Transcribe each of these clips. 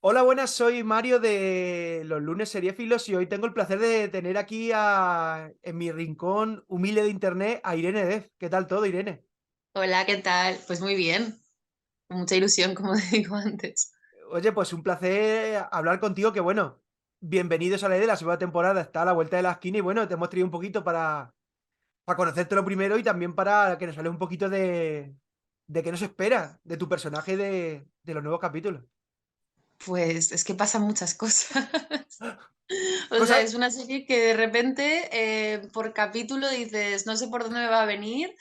Hola, buenas, soy Mario de los lunes seriéfilos y hoy tengo el placer de tener aquí en mi rincón humilde de internet a Irene Dez. ¿Qué tal todo, Irene? Hola, ¿qué tal? Pues muy bien, con mucha ilusión, como te digo antes. Oye, pues un placer hablar contigo, que bueno, bienvenidos a la segunda temporada, está a la vuelta de la esquina y bueno, te hemos traído un poquito para conocerte lo primero y también para que nos hables un poquito de qué nos espera de tu personaje de los nuevos capítulos. Pues es que pasan muchas cosas. O sea, Cosas, es una serie que de repente por capítulo dices, no sé por dónde me va a venir.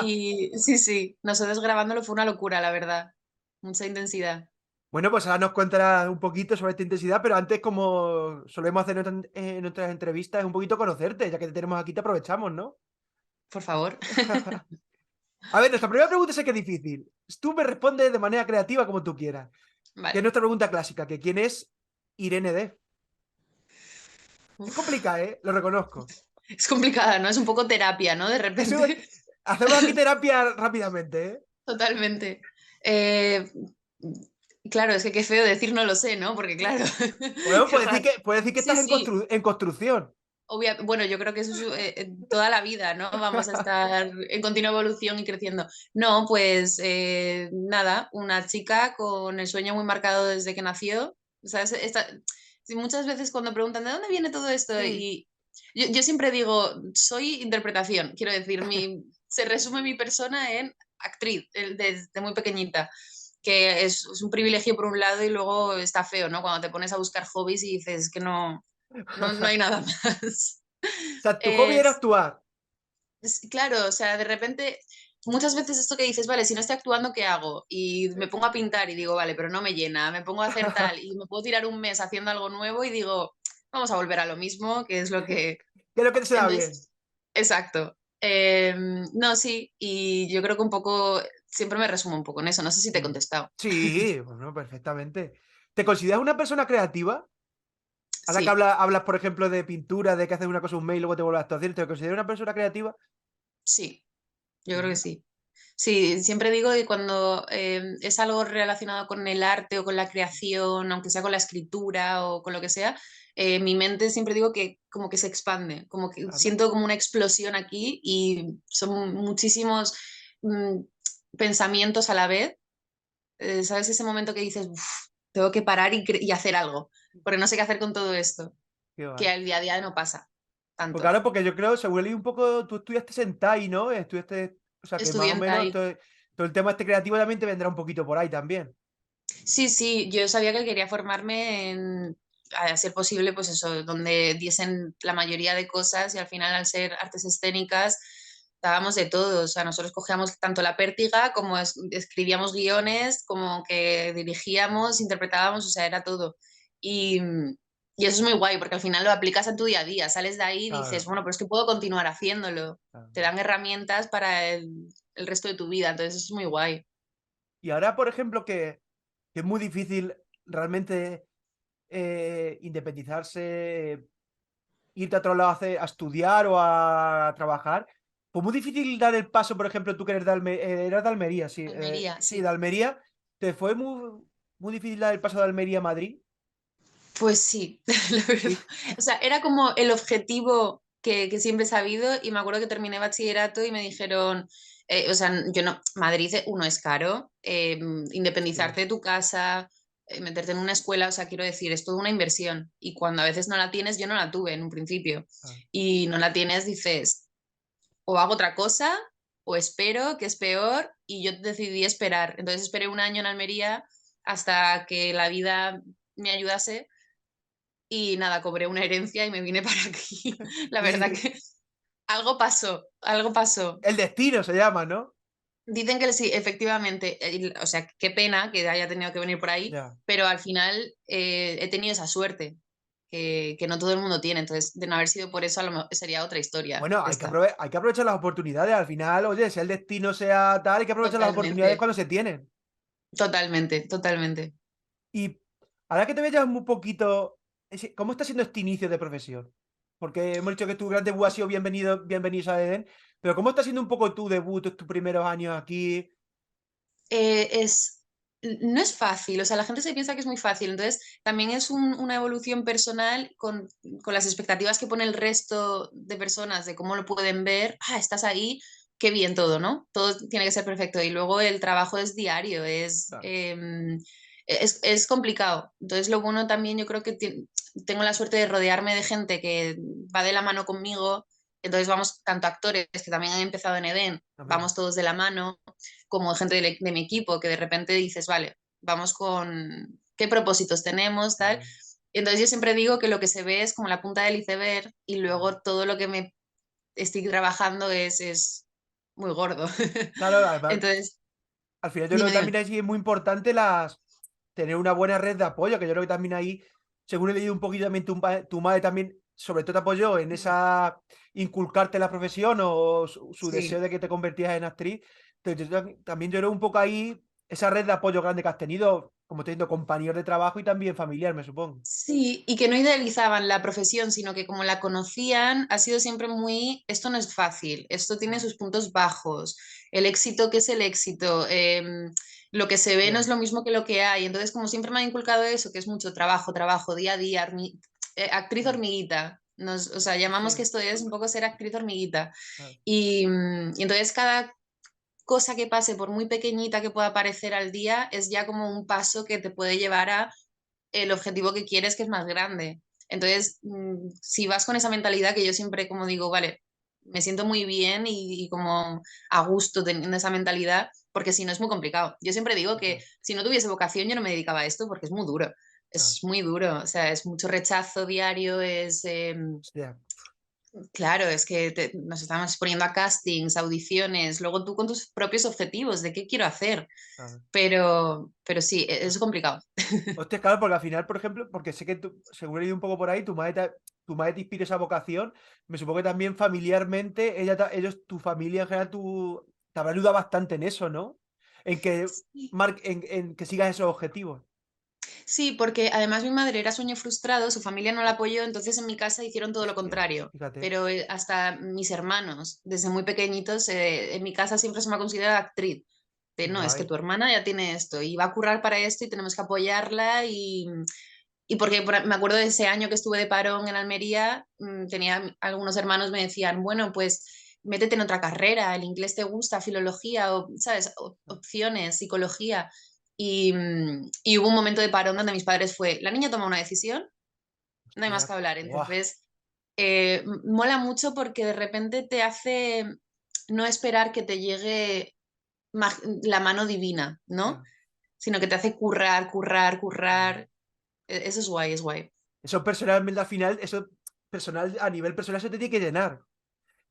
Y sí, sí, nosotros grabándolo fue una locura, la verdad. Mucha intensidad. Bueno, pues ahora nos contarás un poquito sobre esta intensidad, pero antes, como solemos hacer en nuestras entrevistas, es un poquito conocerte, ya que te tenemos aquí, te aprovechamos, ¿no? Por favor. A ver, nuestra primera pregunta sé que es difícil. Tú me respondes de manera creativa como tú quieras. Que es Vale. nuestra pregunta clásica, que ¿quién es Irene D? Es Uf, complicada, ¿eh? Lo reconozco. es complicada, ¿no? Es un poco terapia, ¿no? De Eso, repente. hacemos aquí terapia rápidamente, ¿eh? Totalmente. Eh, claro, es que qué feo decir no lo sé, ¿no? Porque claro, Bueno, qué raro. puedes decir que Sí, estás sí, en construcción. Bueno, yo creo que eso es toda la vida, ¿no? Vamos a estar en continua evolución y creciendo. No, pues nada, una chica con el sueño muy marcado desde que nació. ¿Sabes? Sí, muchas veces cuando preguntan de dónde viene todo esto, Sí. y yo siempre digo, soy interpretación, quiero decir, se resume mi persona en actriz desde muy pequeñita, que es un privilegio por un lado y luego está feo, ¿no? Cuando te pones a buscar hobbies y dices que no hay nada más. O sea, tu hobby era Es, actuar. claro, o sea, de repente, muchas veces esto que dices, vale, si no estoy actuando, ¿qué hago? Y me pongo a pintar y digo, vale, pero no me llena, me pongo a hacer tal y me puedo tirar un mes haciendo algo nuevo y digo, vamos a volver a lo mismo, que es lo que... ¿Qué es lo que te se da bien? Entonces, exacto. No, sí, y yo creo que un poco, siempre me resumo un poco en eso, no sé si te he Mm. contestado. Sí, bueno, perfectamente. ¿Te consideras una persona creativa? Ahora que Sí, hablas, por ejemplo, de pintura, de que haces una cosa un mail y luego te vuelves a actuación, ¿te consideras una persona creativa? sí, yo creo que Mm. sí. Sí, siempre digo que cuando es algo relacionado con el arte o con la creación, aunque sea con la escritura o con lo que sea, mi mente siempre digo que como que se expande, como que Anda. siento como una explosión aquí y son muchísimos mm, pensamientos a la vez. ¿Sabes ese momento que dices, "Uf, tengo que parar y hacer algo, porque no sé qué hacer con todo esto, Qué que guay. al día a día no pasa Pues tanto? claro, porque yo creo, según leí un poco, tú estudiaste Sentai, ¿no? Estudiaste, o sea, que más o menos Estudiantal. todo el tema este creativo también te vendrá un poquito por ahí también. Sí, sí, yo sabía que quería formarme a ser posible, pues eso, donde diesen la mayoría de cosas y al final al ser artes escénicas dábamos de todo, o sea, nosotros cogíamos tanto la pértiga como escribíamos guiones, como que dirigíamos, interpretábamos, o sea, era todo. Y, y eso es muy guay porque al final lo aplicas a tu día a día, sales de ahí y dices, Claro, bueno, pero es que puedo continuar haciéndolo, claro, te claro. dan herramientas para el resto de tu vida, entonces eso es muy guay. Y ahora, por ejemplo, que es muy difícil realmente independizarse, irte a otro lado a estudiar o a trabajar, pues muy difícil dar el paso, por ejemplo, tú que eres eras de Almería, sí, Almería, sí, de sí. Almería, ¿te fue muy difícil dar el paso de Almería a Madrid? Pues sí, la verdad. Sí. O sea, era como el objetivo que siempre he sabido y me acuerdo que terminé bachillerato y me dijeron, o sea, yo no, Madrid, uno es caro, Sí. independizarte de tu casa, meterte en una escuela, o sea, quiero decir, es toda una inversión y cuando a veces no la tienes, yo no la tuve en un principio Ah, y no la tienes, dices, o hago otra cosa o espero, que es peor, y yo decidí esperar. Entonces esperé un año en Almería hasta que la vida me ayudase y nada, cobré una herencia y me vine para aquí. La verdad sí, que algo pasó, algo pasó. el destino se llama, ¿no? Dicen que sí, efectivamente, o sea, qué pena que haya tenido que venir por ahí, Ya. pero al final he tenido esa suerte que no todo el mundo tiene, entonces de no haber sido por eso sería otra historia Bueno, esta. hay que aprovechar las oportunidades. Al final, oye, sea el destino sea tal, hay que aprovechar las oportunidades Totalmente, cuando se tienen. totalmente, totalmente. Y ahora que te veas un poquito, ¿cómo está siendo este inicio de profesión? Porque hemos dicho que tu gran debut ha sido bienvenidos a Eden, pero ¿cómo está siendo un poco tu debut, tus primeros años aquí? Es no es fácil, o sea, la gente se piensa que es muy fácil, entonces también es una evolución personal con las expectativas que pone el resto de personas de cómo lo pueden ver, estás ahí, qué bien todo, ¿no? Todo tiene que ser perfecto y luego el trabajo es diario, Claro. es complicado. Entonces lo bueno también yo creo que tengo la suerte de rodearme de gente que va de la mano conmigo, entonces vamos tanto actores que también han empezado en Eden, Amigo. vamos todos de la mano como gente de mi equipo, que de repente dices, vale, vamos con qué propósitos tenemos, tal. Claro. Entonces yo siempre digo que lo que se ve es como la punta del iceberg y luego todo lo que me estoy trabajando es muy gordo. Claro, además, Entonces, al final yo creo dime, que dime. también ahí es muy importante tener una buena red de apoyo, que yo creo que también ahí, según he leído un poquito también, tu madre también, sobre todo te apoyó en esa inculcarte la profesión o su deseo Sí. de que te convertías en actriz. Entonces, también yo creo un poco ahí esa red de apoyo grande que has tenido, como teniendo compañeros de trabajo y también familiar, me supongo. Sí, y que no idealizaban la profesión, sino que como la conocían, ha sido siempre muy, esto no es fácil, esto tiene sus puntos bajos, el éxito, ¿qué es el éxito? Lo que se ve no Ya, es lo mismo que lo que hay, entonces como siempre me han inculcado eso, que es mucho trabajo, trabajo, día a día, actriz claro. hormiguita, o sea, llamamos que Hostia, esto es un poco ser actriz hormiguita, claro, y entonces cada cosa que pase, por muy pequeñita que pueda parecer al día, es ya como un paso que te puede llevar a el objetivo que quieres, que es más grande. Entonces, si vas con esa mentalidad que yo siempre como digo, vale, me siento muy bien y como a gusto teniendo esa mentalidad, porque si no es muy complicado. Yo siempre digo que total, si no tuviese vocación yo no me dedicaba a esto porque es muy duro. claro. Es muy duro, o sea, es mucho rechazo diario, Hostia, claro, es que nos estamos poniendo a castings, audiciones, luego tú con tus propios objetivos de qué quiero hacer, claro. pero sí, es complicado. Hostia, claro, porque al final, por ejemplo, porque sé que tú, según he ido un poco por ahí, tu madre te inspira esa vocación. Me supongo que también familiarmente, ellos, tu familia en general, te habrá ayudado bastante en eso, ¿no? En que, en que sigas esos objetivos. Sí, porque además mi madre era sueño frustrado, su familia no la apoyó, entonces en mi casa hicieron todo lo Hostia, contrario. fíjate. Pero hasta mis hermanos, desde muy pequeñitos, en mi casa siempre se me ha considerado actriz. De, Qué no, es que guay. tu hermana ya tiene esto y va a currar para esto y tenemos que apoyarla. Y porque me acuerdo de ese año que estuve de parón en Almería, tenía algunos hermanos me decían, bueno, pues métete en otra carrera, el inglés te gusta, filología, o, ¿sabes? Opciones, psicología. Y hubo un momento de parón donde mis padres fue, la niña toma una decisión, no hay más Hostia, que hablar. guau. Entonces, mola mucho porque de repente te hace no esperar que te llegue la mano divina, ¿no? Ya. Sino que te hace currar, currar, Mm. currar. Eso es guay, es guay. Eso personalmente al final, eso personal, a nivel personal, se te tiene que llenar.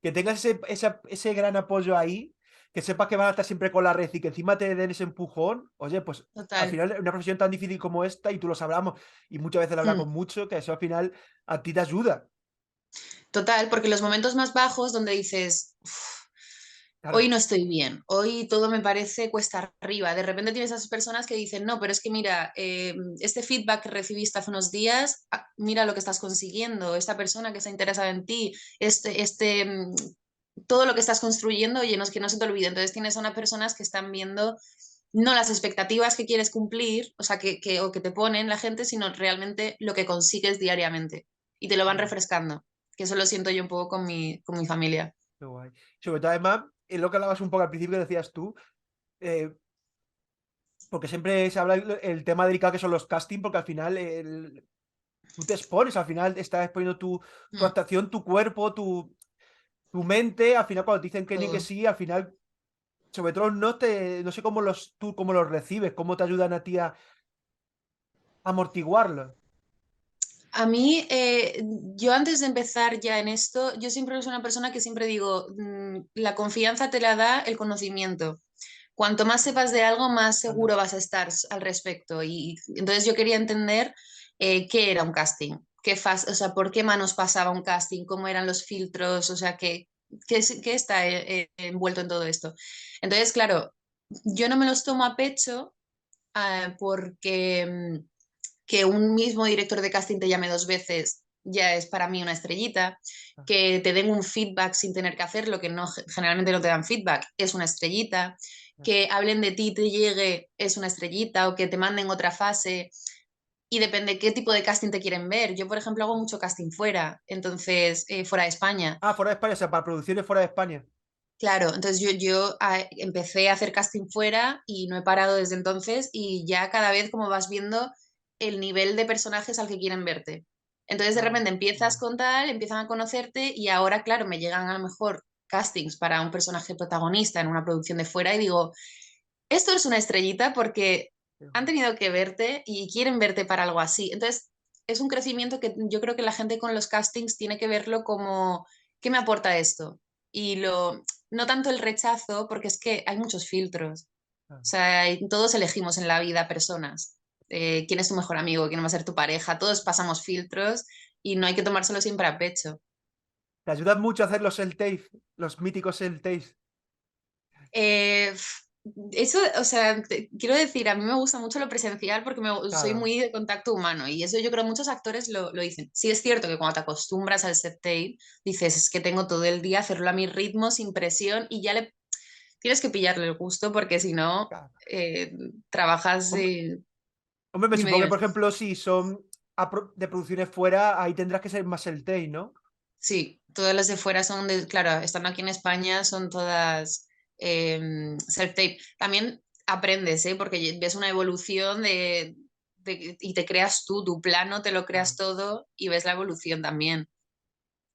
Que tengas ese gran apoyo ahí, que sepas que van a estar siempre con la red y que encima te den ese empujón, oye, pues al Total. final una profesión tan difícil como esta, y tú lo sabrás, y muchas veces lo hablas Mm. con mucho, que eso al final a ti te ayuda. Total, porque los momentos más bajos donde dices, "Uf, hoy Claro, no estoy bien, hoy todo me parece cuesta arriba. De repente tienes esas personas que dicen, no, pero es que mira, este feedback que recibiste hace unos días, mira lo que estás consiguiendo, esta persona que está interesada en ti, todo lo que estás construyendo, oye, no, es que no se te olvide. Entonces tienes a unas personas que están viendo no las expectativas que quieres cumplir, o sea, o que te ponen la gente, sino realmente lo que consigues diariamente. Y te lo van ya, refrescando, que eso lo siento yo un poco con mi familia. qué guay. Sobre todo, además, es lo que hablabas un poco al principio, que decías tú, eh, porque siempre se habla el tema delicado que son los castings, porque al final tú te expones, al final estás exponiendo tu Mm, actuación, tu cuerpo, tu mente, al final cuando te dicen que ni que todo. sí, al final sobre todo no sé tú cómo los recibes, cómo te ayudan a ti a amortiguarlo. A mí, yo antes de empezar ya en esto, yo siempre soy una persona que siempre digo, la confianza te la da el conocimiento. Cuanto más sepas de algo, más Anda. seguro vas a estar al respecto. Y entonces yo quería entender qué era un casting, o sea, por qué manos pasaba un casting, cómo eran los filtros, o sea, qué está envuelto en todo esto. Entonces, claro, yo no me los tomo a pecho porque que un mismo director de casting te llame dos veces ya es para mí una estrellita, Ah, que te den un feedback sin tener que hacerlo, que no, generalmente no te dan feedback, es una estrellita, que hablen de ti, te llegue, es una estrellita, o que te manden otra fase. Y depende qué tipo de casting te quieren ver. Yo, por ejemplo, hago mucho casting fuera, entonces, fuera de España. Ah, fuera de España, o sea, para producciones fuera de España. Claro, entonces empecé a hacer casting fuera y no he parado desde entonces y ya cada vez como vas viendo el nivel de personajes al que quieren verte. Entonces de Ah, repente empiezas vale. con tal, empiezan a conocerte y ahora, claro, me llegan a lo mejor castings para un personaje protagonista en una producción de fuera y digo, esto es una estrellita porque han tenido que verte y quieren verte para algo así. Entonces es un crecimiento que yo creo que la gente con los castings tiene que verlo como, ¿qué me aporta esto? Y no tanto el rechazo, porque es que hay muchos filtros. Ah. O sea, todos elegimos en la vida personas. ¿Quién es tu mejor amigo? ¿Quién va a ser tu pareja? Todos pasamos filtros y no hay que tomárselo siempre a pecho. Te ayudan mucho a hacer los self-tape, los míticos self-tapes. Eh, eso, o sea, quiero decir, a mí me gusta mucho lo presencial porque soy Claro, muy de contacto humano y eso yo creo que muchos actores lo dicen. Sí es cierto que cuando te acostumbras al set tape, dices, es que tengo todo el día hacerlo a mi ritmo, sin presión y ya le tienes que pillarle el gusto porque si no, claro. eh, trabajas... Hombre, hombre, me dime, supongo que, dime. por ejemplo, si son de producciones fuera, ahí tendrás que ser más self-tape, ¿no? Sí, todas las de fuera son de, claro, estando aquí en España son todas self-tape. También aprendes, ¿eh? Porque ves una evolución y te creas tú, tu plano, te lo creas Claro. todo y ves la evolución también.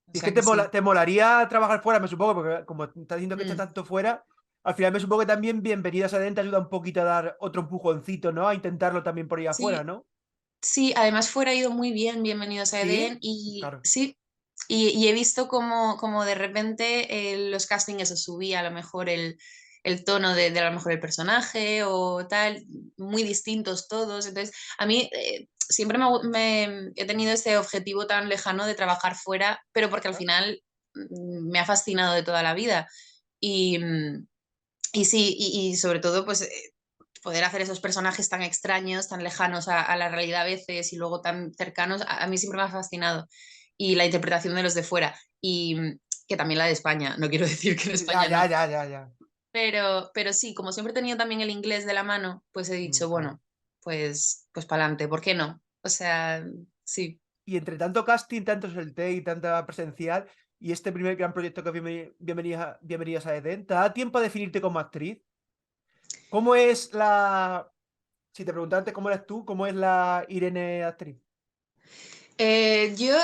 O Y es que sea que sí. te molaría trabajar fuera, me supongo, porque como estás diciendo que estás Mm, tanto fuera, al final me supongo que también Bienvenidas a Eden te ayuda un poquito a dar otro empujoncito, ¿no? A intentarlo también por ahí afuera, sí, ¿no? sí, además fuera ha ido muy bien, bienvenidos a Sí, Eden y claro. sí, y he visto como de repente los castings eso subía a lo mejor el tono de a lo mejor el personaje o tal, muy distintos todos. Entonces, a mí siempre he tenido este objetivo tan lejano de trabajar fuera, pero porque al final me ha fascinado de toda la vida. Y, y sí, y sobre todo, pues poder hacer esos personajes tan extraños, tan lejanos a la realidad a veces y luego tan cercanos, a mí siempre me ha fascinado. Y la interpretación de los de fuera, y que también la de España, no quiero decir que en Ya, España ya, no, ya, ya, ya. pero sí, como siempre he tenido también el inglés de la mano, pues he dicho, Claro. bueno, pues para adelante, ¿por qué no? O sea, sí. Y entre tanto casting, tanto self-tape y tanta presencial, y este primer gran proyecto que es Bienvenidas a Eden, ¿te da tiempo a definirte como actriz? ¿Cómo es la... Si te preguntaba antes cómo eres tú, ¿cómo es la Irene actriz? Yo,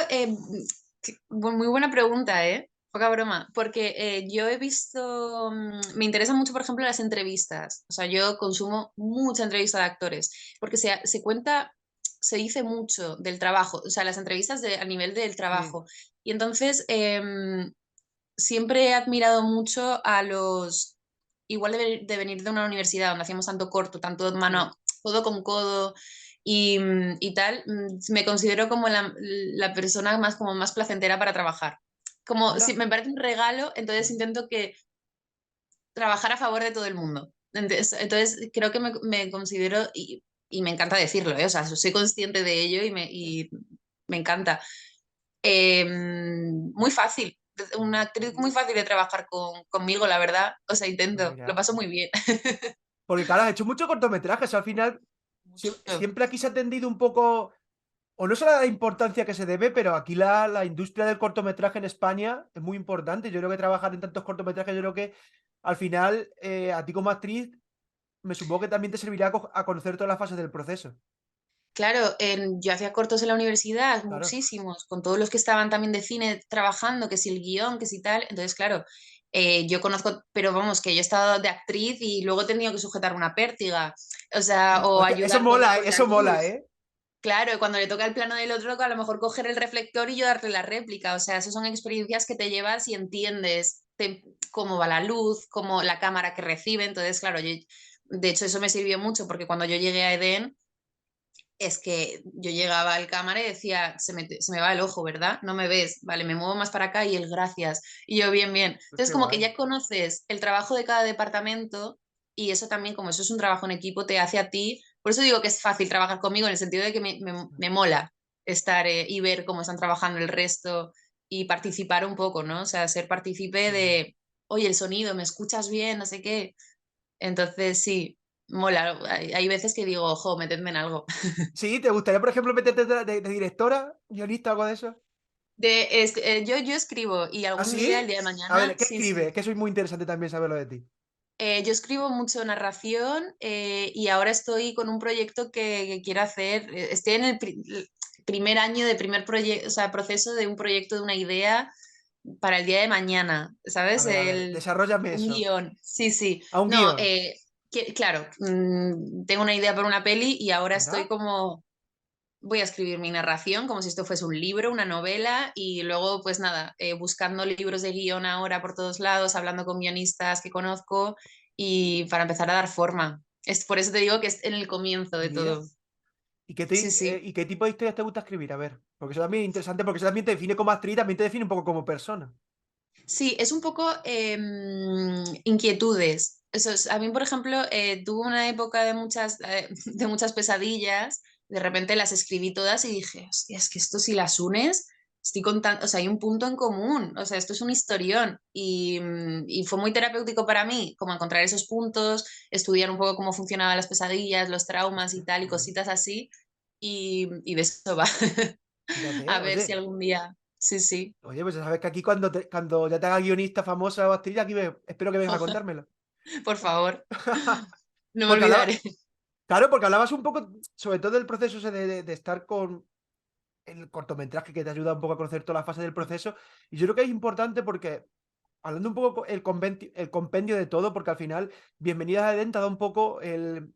muy buena pregunta, ¿eh? Poca broma, porque yo he visto, me interesan mucho, por ejemplo, las entrevistas, o sea, yo consumo mucha entrevista de actores, porque se cuenta, se dice mucho del trabajo, o sea, las entrevistas a nivel del Sí, trabajo, y entonces siempre he admirado mucho a los, igual de venir de una universidad donde hacíamos tanto corto, tanto sí. mano, codo con codo y tal, me considero como la persona más, como más placentera para trabajar. Como si Anda. me parece un regalo, entonces intento que trabajar a favor de todo el mundo. Entonces creo que me considero, y me encanta decirlo, ¿eh? O sea, soy consciente de ello y me encanta. Muy fácil, una actriz muy fácil de trabajar conmigo, la verdad. O sea, Pues intento, lo mira. paso muy bien. Porque claro, has hecho muchos cortometrajes, al final Mucho. siempre aquí se ha tendido un poco, o no sé la importancia que se debe, pero aquí la industria del cortometraje en España es muy importante. Yo creo que trabajar en tantos cortometrajes, yo creo que al final, a ti como actriz, me supongo que también te servirá a conocer todas las fases del proceso. Claro, yo hacía cortos en la universidad, Claro. muchísimos, con todos los que estaban también de cine trabajando, que si el guión, que si tal. Entonces, claro, yo conozco, pero vamos, que yo he estado de actriz y luego he tenido que sujetar una pértiga, o sea, o Hostia, eso ayudar mola, con la eso mola, luz. ¿eh? Claro, y cuando le toca el plano del otro, a lo mejor coger el reflector y yo darle la réplica. O sea, esas son experiencias que te llevas y entiendes cómo va la luz, cómo la cámara que recibe. Entonces, claro, de hecho eso me sirvió mucho porque cuando yo llegué a Eden, es que yo llegaba al cámara y decía, se me va el ojo, ¿verdad? No me ves, vale, me muevo más para acá y el gracias. Y yo, bien, bien. Pues Entonces, qué como que guay. ya conoces el trabajo de cada departamento y eso también, como eso es un trabajo en equipo, te hace a ti. Por eso digo que es fácil trabajar conmigo, en el sentido de que me mola estar y ver cómo están trabajando el resto y participar un poco, ¿no? O sea, ser partícipe Ujú. de, oye, el sonido, ¿me escuchas bien? No sé qué. Entonces, sí, mola. Hay veces que digo, ojo, metedme en algo. Sí, ¿te gustaría, por ejemplo, meterte de directora, guionista o algo de eso? Yo escribo y ¿Ah, algún día, el sí? día de A mañana, ver, ¿qué sí, sí. escribe? Que eso es muy interesante también saberlo de ti. Yo escribo mucho narración y ahora estoy con un proyecto que quiero hacer. Estoy en el primer año de primer proyecto, o sea, proceso de un proyecto, de una idea para el día de mañana, ¿sabes? A ver, desarróllame Un eso. guión. Sí, sí. A un No, guión. claro, tengo una idea para una peli y ahora estoy Anda. como voy a escribir mi narración como si esto fuese un libro, una novela, y luego, pues nada, buscando libros de guión ahora por todos lados, hablando con guionistas que conozco y para empezar a dar forma. Es por eso te digo que es en el comienzo de Mira. todo. Sí, sí. ¿Y qué tipo de historias te gusta escribir? A ver, porque eso también es interesante, porque eso también te define como actriz, también te define un poco como persona. Sí, es un poco inquietudes. A mí, por ejemplo, tuve una época de muchas pesadillas, de repente las escribí todas y dije, hostia, es que esto si las unes, estoy contando, o sea, hay un punto en común, o sea, esto es un historión y fue muy terapéutico para mí, como encontrar esos puntos, estudiar un poco cómo funcionaban las pesadillas, los traumas y Hostia, tal, qué y bueno. cositas así, y de eso va. Fíjate, A ver si oye. algún día, sí, sí, Oye, pues ya sabes que aquí cuando ya te haga guionista famosa o actriz, aquí espero que vengas a contármelo. por favor. No me Porque hablaba, olvidaré. claro, porque hablabas un poco, sobre todo del proceso ese de estar con el cortometraje que te ayuda un poco a conocer toda la fase del proceso. Y yo creo que es importante porque, hablando un poco el compendio de todo, porque al final, Bienvenida a Edén te da un poco el.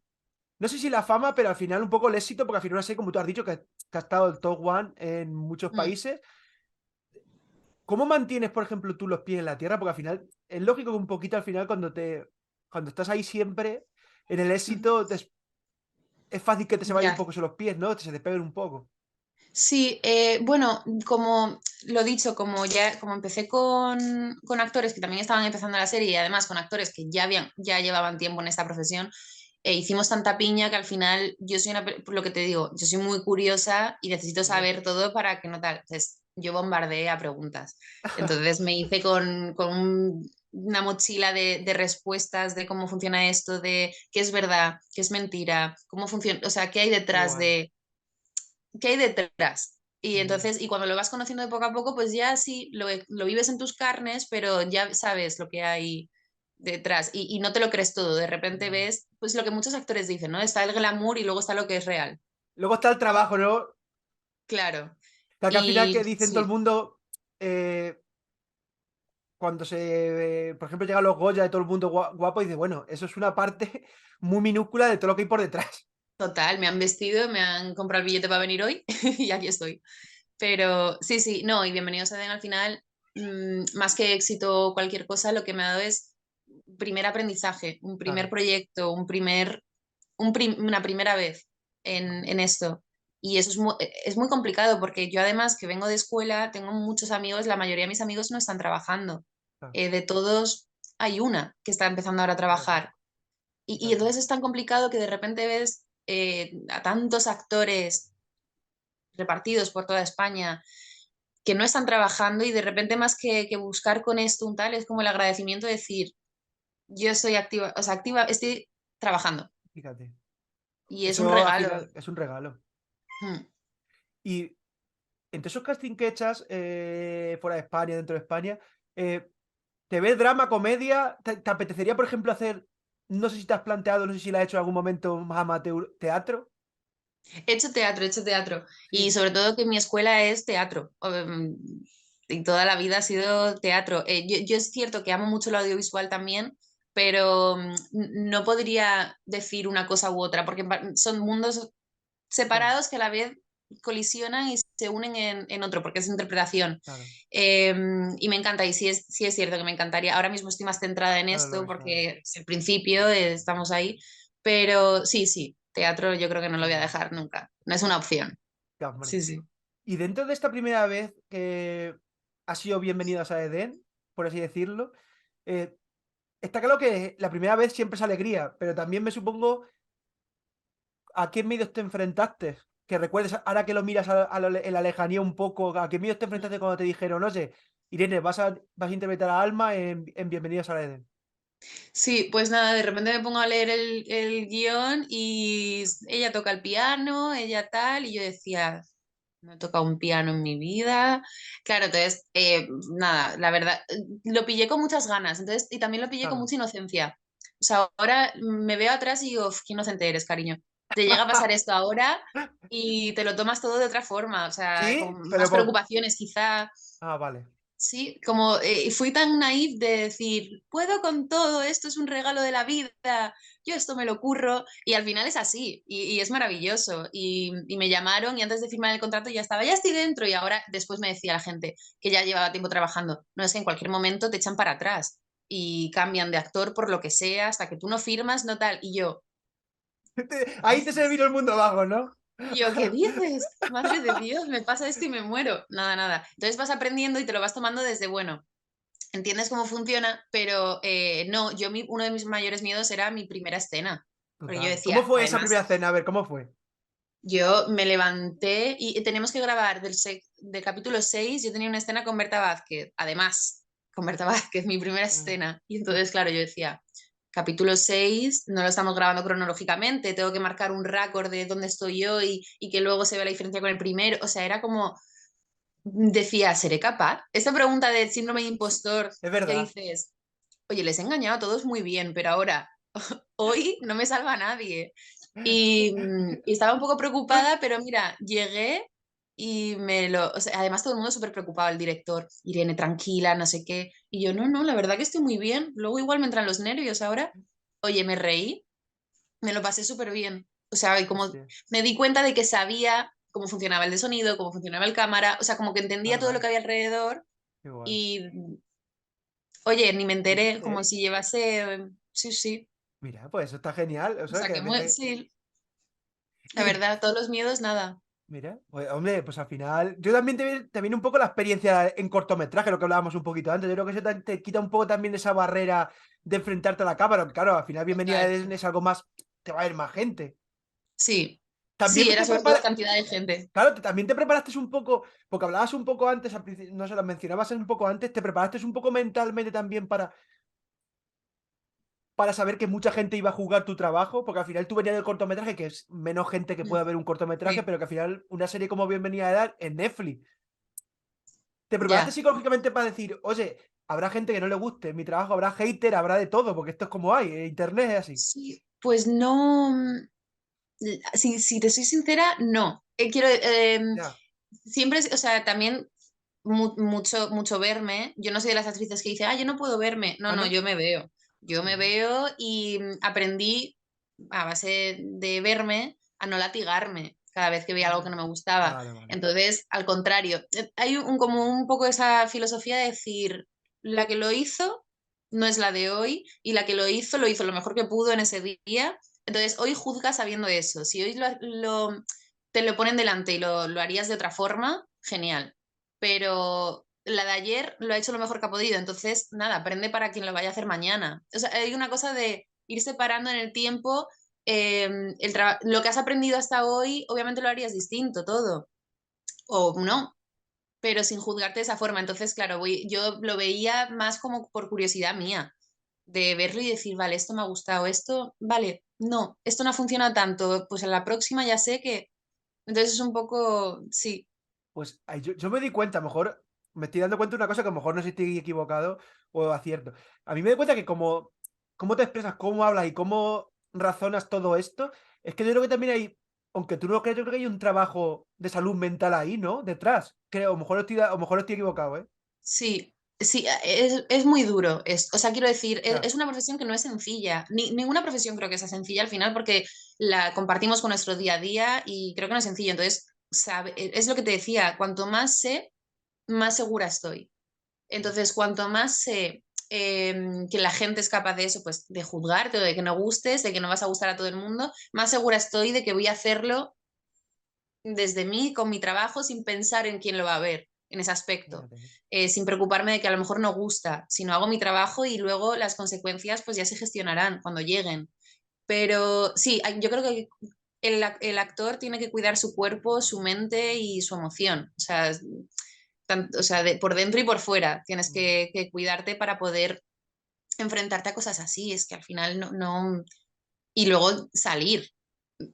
No sé si la fama, pero al final un poco el éxito, porque al final, así como tú has dicho, que ha estado el top one en muchos Mm, países. ¿Cómo mantienes, por ejemplo, tú los pies en la tierra? Porque al final, es lógico que un poquito al final, cuando estás ahí siempre, en el mm, éxito, es fácil que te se vayan un ya. poco sobre los pies, ¿no? Te se despeguen un poco. Sí, bueno, como lo dicho, como empecé con actores que también estaban empezando la serie y además con actores que ya llevaban tiempo en esta profesión, hicimos tanta piña que al final yo soy por lo que te digo, yo soy muy curiosa y necesito Hombre. saber todo para que no tal. Entonces, yo bombardeé a preguntas. Entonces me hice con una mochila de respuestas de cómo funciona esto, de qué es verdad, qué es mentira, cómo funciona, o sea, qué hay Qué detrás guay. de qué hay detrás. Y Mm. entonces, y cuando lo vas conociendo de poco a poco, pues ya sí, lo vives en tus carnes, pero ya sabes lo que hay detrás y no te lo crees todo. De repente Ya. ves, pues lo que muchos actores dicen, ¿no? Está el glamour y luego está lo que es real. Luego está el trabajo, ¿no? Claro. Que al final Y que dicen todo el sí, mundo, cuando por ejemplo, llegan los Goya y todo el mundo guapo, y dice, bueno, eso es una parte muy minúscula de todo lo que hay por detrás. total, me han vestido, me han comprado el billete para venir hoy y aquí estoy. Pero sí, sí, no, y bienvenidos a Den al final, más que éxito o cualquier cosa, lo que me ha dado es primer aprendizaje, un primer Claro, proyecto, una primera vez en esto. Y eso es muy complicado porque yo además que vengo de escuela, tengo muchos amigos, la mayoría de mis amigos no están trabajando. claro, De todos hay una que está empezando ahora a fíjate, trabajar. Y fíjate. entonces es tan complicado que de repente ves a tantos actores repartidos por toda España que no están trabajando y de repente más que buscar con esto un tal, es como el agradecimiento de decir, yo estoy activa, o sea, activa, estoy trabajando Fíjate. y es un Eso al regalo. final es un regalo. Mm. Y entre esos casting que echas fuera de España, dentro de España, eh, ¿te ves drama, comedia? ¿Te apetecería, por ejemplo, hacer, no sé si te has planteado, no sé si lo has hecho en algún momento más amateur, teatro? He hecho teatro y Sí. sobre todo que mi escuela es teatro. Y toda la vida ha sido teatro. Yo es cierto que amo mucho el audiovisual también, pero no podría decir una cosa u otra porque son mundos Claro, separados que a la vez colisionan y se unen en otro, porque es interpretación. claro, Eh, y me encanta, y sí es cierto que me encantaría. Ahora mismo estoy más centrada en claro, lo esto visual. porque es el principio, estamos ahí, pero sí, sí, teatro yo creo que no lo Qué voy a guay. dejar nunca. No es una opción. Qué hombre. Sí, sí. Y dentro de esta primera vez que ha sido bienvenidos a Edén, por así decirlo, eh, está claro que la primera vez siempre es alegría, pero también me supongo a qué medios te enfrentaste. Que recuerdes, ahora que lo miras en la lejanía un poco, a qué medios te enfrentaste cuando te dijeron, oye, Irene, vas a interpretar a Alma en Bienvenidos a Edén. Sí, pues nada, de repente me pongo a leer el guión y ella toca el piano, ella tal, y yo decía, no he tocado un piano en mi vida. Claro, entonces, nada, la verdad, lo pillé con muchas ganas, entonces, y también lo pillé con Claro. mucha inocencia. O sea, ahora me veo atrás y digo, "Uf, qué inocente eres, cariño. Te llega a pasar esto ahora y te lo tomas todo de otra forma, o sea, Sí, con pero más por... preocupaciones quizá. Ah, vale. Sí, como fui tan naif de decir, puedo con todo, esto es un regalo de la vida, yo esto me lo curro, y al final es así, y es maravilloso. Y me llamaron y antes de firmar el contrato ya estaba, ya estoy dentro, y ahora después me decía la gente que ya llevaba tiempo trabajando, no es que en cualquier momento te echan para atrás y cambian de actor por lo que sea, hasta que tú no firmas, no tal, y yo, ¿qué Ahí te se dices? vino el mundo abajo, ¿no? Y yo, ¿qué dices? Madre de Dios, me pasa esto y me muero. Nada, nada. Entonces vas aprendiendo y te lo vas tomando desde, bueno, entiendes cómo funciona, pero no, uno de mis mayores miedos era mi primera escena, porque yo Total. ¿Cómo decía, fue esa además, primera cena? A ver, ¿cómo fue? yo me levanté y teníamos que grabar del capítulo 6. Yo tenía una escena con Berta Vázquez, además, con Berta Vázquez, mi primera Mm. escena, y entonces, claro, yo decía, capítulo 6 no lo estamos grabando cronológicamente, tengo que marcar un récord de dónde estoy yo y que luego se vea la diferencia con el primero, o sea, era como, decía, ¿seré capaz? Esta pregunta del síndrome de impostor Es que verdad. dices, oye, les he engañado a todos muy bien, pero ahora, hoy no me salva nadie. Y estaba un poco preocupada, pero mira, llegué y o sea, además todo el mundo súper preocupado, el director, Irene, tranquila, no sé qué. Y yo, no, no, la verdad que estoy muy bien. Luego igual me entran los nervios ahora. Oye, me reí, me lo pasé súper bien. O sea, y como Hostia, me di cuenta de que sabía cómo funcionaba el de sonido, cómo funcionaba el cámara, o sea, como que entendía todo lo normal. que había alrededor Qué guay. y, oye, ni me Sí, enteré, como si llevase, sí, sí. Mira, pues eso está genial. O O sea, sea, que que realmente... sí, la Y verdad, todos los miedos, nada. mira, pues, hombre, pues al final... Yo también te viene un poco la experiencia en cortometraje, lo que hablábamos un poquito antes. Yo creo que eso te quita un poco también esa barrera de enfrentarte a la cámara. Porque, claro, al final Bienvenida Total. es algo más... Te va a ver más gente. Sí, sí, También era te sobre todo prepara... cantidad de gente. Claro, también te preparaste un poco, porque hablabas un poco antes, al principio, no sé, lo mencionabas un poco antes, te preparaste un poco mentalmente también para saber que mucha gente iba a jugar tu trabajo, porque al final tú venías del cortometraje, que es menos gente que Mm, pueda ver un cortometraje, sí, pero que al final una serie como Bienvenida a Edad en Netflix. ¿Te preparaste ya. psicológicamente para decir, oye, habrá gente que no le guste mi trabajo, habrá hater, habrá de todo, porque esto es como hay, internet es así? Sí, pues no, si te soy sincera, no. Quiero, Ya. siempre, o sea, también mucho, mucho verme. Yo no soy de las actrices que dice, ah, yo no puedo verme. No, ¿Ah, no, no? yo me veo. Yo me Ujú. veo y aprendí a base de verme a no latigarme cada vez que veía algo que Mm. no me gustaba. Vale, vale. Entonces, al contrario, hay como un poco esa filosofía de decir, la que lo hizo no es la de hoy y la que lo hizo lo mejor que pudo en ese día. Entonces, hoy juzga sabiendo eso. Si hoy te lo ponen delante y lo harías de otra forma, genial. Pero la de ayer lo ha hecho lo mejor que ha podido. Entonces, nada, aprende para quien lo vaya a hacer mañana. O sea, hay una cosa de ir separando en el tiempo lo que has aprendido hasta hoy, obviamente lo harías distinto todo, o no, pero sin juzgarte de esa forma. Entonces, claro, yo lo veía más como por curiosidad mía, de verlo y decir, vale, esto me ha gustado, esto, vale, no, esto no ha funcionado tanto, pues en la próxima ya sé que... Entonces es un poco, sí, Pues ay, yo me di cuenta, a lo mejor me estoy dando cuenta de una cosa que a lo mejor no sé si estoy equivocado o acierto. A mí me doy cuenta que como cómo te expresas, cómo hablas y cómo razonas todo esto, es que yo creo que también hay, aunque tú no lo creas, yo creo que hay un trabajo de salud mental ahí, ¿no? Detrás. Creo, a lo mejor estoy equivocado, ¿eh? sí. Sí, es muy duro. O sea, quiero decir, Ya, es una profesión que no es sencilla. Ninguna profesión creo que sea sencilla al final porque la compartimos con nuestro día a día y creo que no es sencillo. Entonces, es lo que te decía, cuanto más sé, más segura estoy. Entonces, cuanto más sé que la gente es capaz de eso, pues de juzgarte o de que no gustes, de que no vas a gustar a todo el mundo, más segura estoy de que voy a hacerlo desde mí, con mi trabajo, sin pensar en quién lo va a ver en ese aspecto, fíjate. sin preocuparme de que a lo mejor no gusta, sino hago mi trabajo y luego las consecuencias pues ya se gestionarán cuando lleguen. Pero sí, yo creo que el actor tiene que cuidar su cuerpo, su mente y su emoción. O sea, o sea por dentro y por fuera tienes Mm. que cuidarte para poder enfrentarte a cosas así, es que al final no. Y luego salir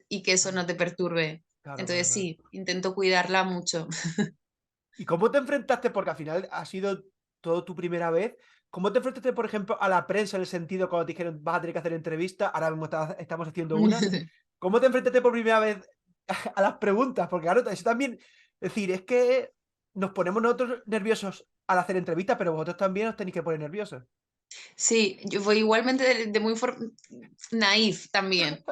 y que eso no te perturbe. Claro, claro, Entonces claro. sí, intento cuidarla mucho. ¿Y cómo te enfrentaste? Porque al final ha sido todo tu primera vez. ¿Cómo te enfrentaste, por ejemplo, a la prensa en el sentido cuando te dijeron vas a tener que hacer entrevista? Ahora mismo estamos haciendo una. ¿Cómo te enfrentaste por primera vez a las preguntas? Porque claro, eso también, es decir, es que nos ponemos nosotros nerviosos al hacer entrevistas, pero vosotros también os tenéis que poner nerviosos. Sí, yo fui igualmente de muy naif también.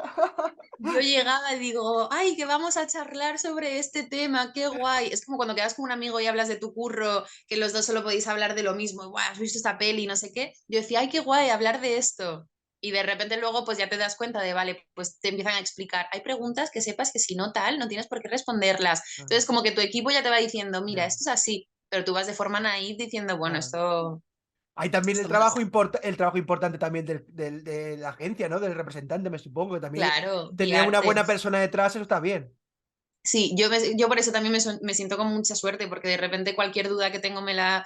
Yo llegaba y digo, ay, que vamos a charlar sobre este tema, qué guay. Es como cuando quedas con un amigo y hablas de tu curro, que los dos solo podéis hablar de lo mismo, guau, has visto esta peli, no sé qué. Yo decía, ay, qué guay hablar de esto. Y de repente luego pues ya te das cuenta de, vale, pues te empiezan a explicar, hay preguntas que sepas que si no tal, no tienes por qué responderlas. Ah, Entonces como que tu equipo ya te va diciendo, mira, ya, esto es así, pero tú vas de forma naif diciendo, bueno, claro. esto, Hay también esto más. el trabajo importante también de la agencia, ¿no? Del representante, me supongo, que también Claro, tener una guiarte. buena persona detrás, eso está bien. Sí, yo por eso también me siento con mucha suerte, porque de repente cualquier duda que tengo me la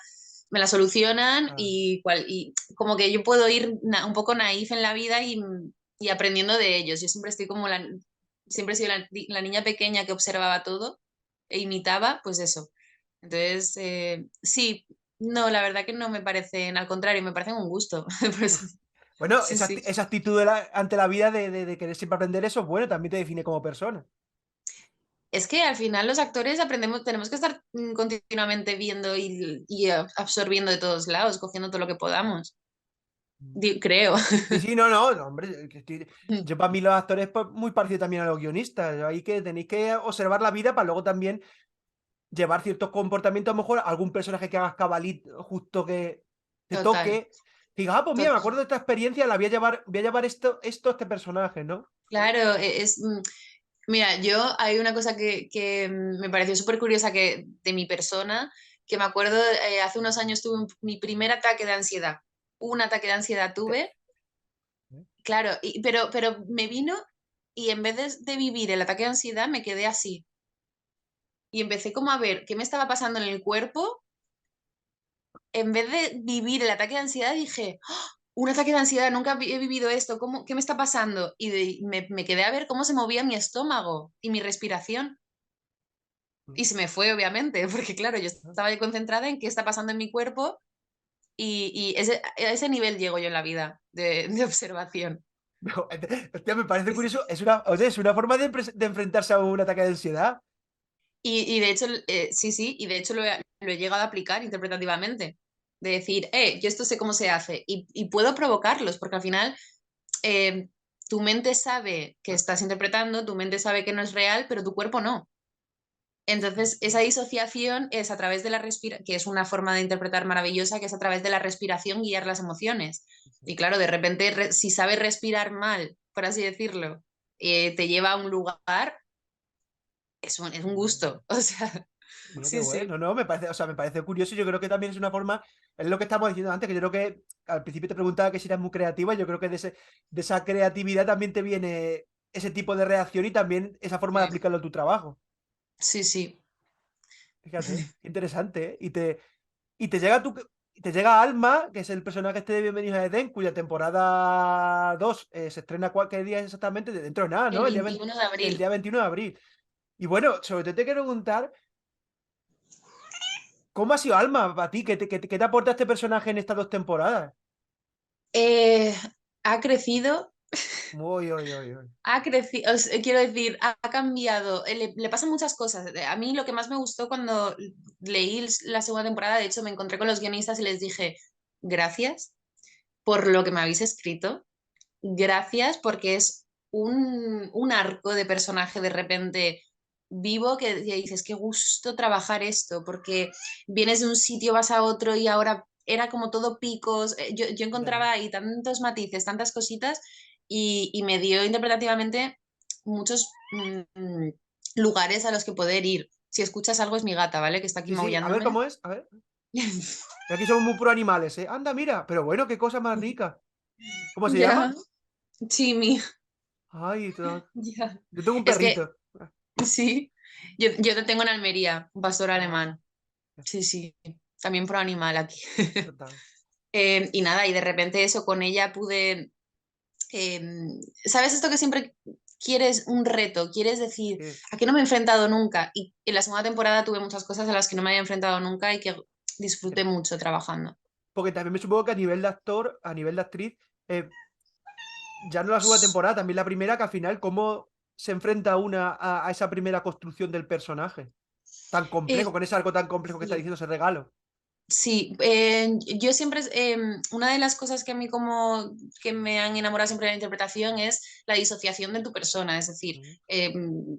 solucionan Ah, y como que yo puedo ir un poco naif en la vida y aprendiendo de ellos. Yo siempre estoy como siempre he sido la niña pequeña que observaba todo e imitaba, pues eso. Entonces, sí, no, la verdad que no me parecen, al contrario, me parecen un gusto. Por eso, bueno, sí, sí. esa actitud ante la vida de querer siempre aprender eso, bueno, también te define como persona. Es que al final los actores aprendemos, tenemos que estar continuamente viendo y absorbiendo de todos lados, cogiendo todo lo que podamos. Creo. Sí, sí, no, no, hombre. Yo para mí los actores pues, muy parecido también a los guionistas. Ahí que tenéis que observar la vida para luego también llevar ciertos comportamientos, a lo mejor algún personaje que hagas cabalito justo que te Total, toque. Diga, ah, pues mira, me total. acuerdo de esta experiencia, voy a llevar esto a este personaje, ¿no? Claro, mira, yo hay una cosa que me pareció súper curiosa de mi persona, que me acuerdo, hace unos años tuve mi primer ataque de ansiedad. Un ataque de ansiedad Te- tuve, claro, pero me vino y en vez de vivir el ataque de ansiedad me quedé así. Y empecé como a ver qué me estaba pasando en el cuerpo en vez de vivir el ataque de ansiedad, dije, ¡ah! Un ataque de ansiedad, nunca he vivido esto, ¿qué me está pasando? Y me quedé a ver cómo se movía mi estómago y mi respiración. Y se me fue, obviamente, porque claro, yo estaba concentrada en qué está pasando en mi cuerpo y a ese nivel llego yo en la vida de observación. No, hostia, me parece curioso. Oye, es una forma de enfrentarse a un ataque de ansiedad. Y de hecho, sí, sí, y de hecho lo he llegado a aplicar interpretativamente. De decir, yo esto sé cómo se hace y puedo provocarlos, porque al final eh, tu mente sabe que estás interpretando, tu mente sabe que no es real, pero tu cuerpo no. Entonces, esa disociación es a través de la respiración, que es una forma de interpretar maravillosa, que es a través de la respiración guiar las emociones. Y claro, de repente, si sabes respirar mal, por así decirlo, te lleva a un lugar, es un gusto. O sea, Bueno, qué sí, sí. bueno, no, me parece, o sea, me parece curioso y yo creo que también es una forma, es lo que estamos diciendo antes, que yo creo que al principio te preguntaba que si eras muy creativa, y yo creo que de esa creatividad también te viene ese tipo de reacción y también esa forma de aplicarlo a tu trabajo. Sí, sí. Fíjate, qué interesante, ¿eh? Y te llega te llega Alma, que es el personaje este de Bienvenidos a Edén, cuya temporada 2 se estrena cualquier día exactamente, dentro de nada, El ¿no? 21 de El abril. día 21 de abril. Y bueno, sobre todo te quiero preguntar, ¿cómo ha sido Alma para ti? ¿Qué te aporta este personaje en estas dos temporadas? Eh, ha crecido. Uy, uy, uy, uy. Ha crecido, quiero decir, ha cambiado, le pasan muchas cosas. A mí lo que más me gustó cuando leí la segunda temporada, de hecho me encontré con los guionistas y les dije, gracias por lo que me habéis escrito, gracias porque es un arco de personaje de repente vivo que dices, qué gusto trabajar esto, porque vienes de un sitio, vas a otro y ahora era como todo picos. Yo Ya. encontraba ahí tantos matices, tantas cositas y me dio interpretativamente muchos lugares a los que poder ir. Si escuchas algo es mi gata, ¿vale? Que está aquí Sí, sí, a ver maullándome. cómo es, a ver. Aquí somos muy pro animales, ¿eh? Anda, mira, pero bueno, qué cosa más rica. ¿Cómo se Ya, llama? Chimi, Ay, ya. yo tengo un Es que perrito. sí, yo te tengo en Almería, un pastor Ah, alemán. Sí, sí, también pro animal aquí. total. Y nada, y de repente eso con ella pude, ¿sabes esto que siempre quieres un reto? Quieres decir, Sí. ¿a qué no me he enfrentado nunca? Y en la segunda temporada tuve muchas cosas a las que no me había enfrentado nunca y que disfruté mucho trabajando. Porque también me supongo que a nivel de actor, a nivel de actriz, eh, ya no la segunda temporada, también la primera, que al final, ¿cómo se enfrenta una a esa primera construcción del personaje? Tan Eh, complejo, con ese arco tan complejo que está sí, diciendo ese regalo. sí, yo siempre, una de las cosas que a mí como que me han enamorado siempre de la interpretación es la disociación de tu persona, es decir, Mm,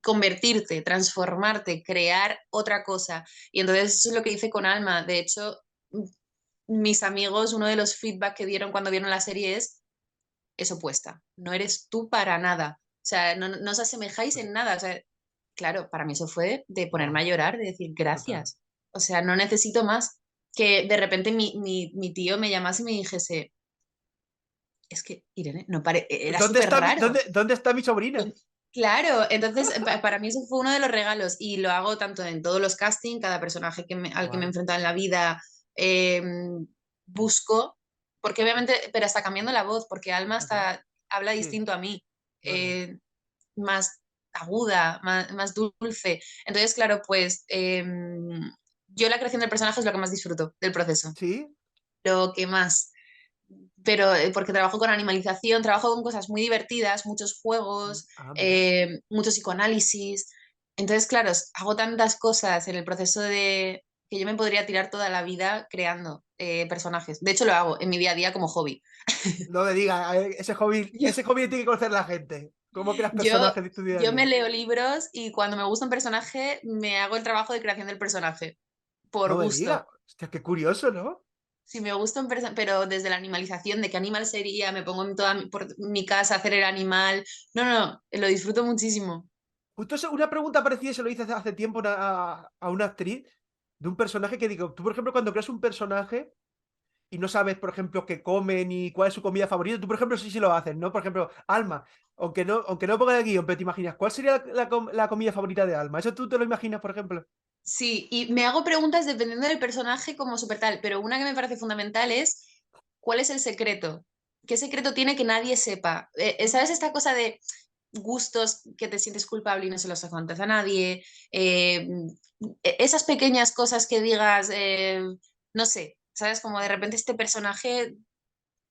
convertirte, transformarte, crear otra cosa. Y entonces eso es lo que hice con Alma. De hecho, mis amigos, uno de los feedback que dieron cuando vieron la serie es opuesta. No eres tú para nada. O sea, no os asemejáis pues, en nada. O sea, claro, para mí eso fue de ponerme buah, a llorar, de decir total. gracias. O sea, no necesito más. Que de repente mi tío me llamase y me dijese, es que Irene, no era ¿Dónde súper está mi, raro. dónde está mi sobrina? Claro, entonces para mí eso fue uno de los regalos y lo hago tanto en todos los castings, cada personaje al que me he Guay. enfrentado en la vida eh, busco, porque obviamente, pero está cambiando la voz, porque Alma Ujú. habla Sí, distinto a mí, verdad. más aguda, más dulce. Entonces, claro, pues yo la creación del personaje es lo que más disfruto del proceso, ¿Sí? lo que más, pero porque trabajo con animalización, trabajo con cosas muy divertidas, muchos juegos, Ah, mira. mucho psicoanálisis. Entonces, claro, hago tantas cosas en el proceso de que yo me podría tirar toda la vida creando personajes. De hecho, lo hago en mi día a día como hobby. No me digas, Yo, ese hobby tiene que conocer la gente. ¿Cómo creas yo, personajes de tu día a yo me día? leo libros y cuando me gusta un personaje, me hago el trabajo de creación del personaje, por No me gusto. digas. Hostia, qué curioso, ¿no? Si me gusta un personaje, pero desde la animalización, de qué animal sería, me pongo en por mi casa a hacer el animal. No, no, no, lo disfruto muchísimo. Justo una pregunta parecida se lo hice hace tiempo a una actriz de un personaje que digo, tú por ejemplo cuando creas un personaje y no sabes, por ejemplo, qué come ni cuál es su comida favorita, tú por ejemplo sí lo haces, ¿no? Por ejemplo, Alma, aunque no ponga el guión, pero te imaginas, ¿cuál sería la comida favorita de Alma? ¿Eso tú te lo imaginas, por ejemplo? Sí, y me hago preguntas dependiendo del personaje como súper tal, pero una que me parece fundamental es ¿cuál es el secreto? ¿Qué secreto tiene que nadie sepa? ¿Sabes esta cosa de gustos que te sientes culpable y no se los contas a nadie? Esas pequeñas cosas que digas, no sé, ¿sabes? Como de repente este personaje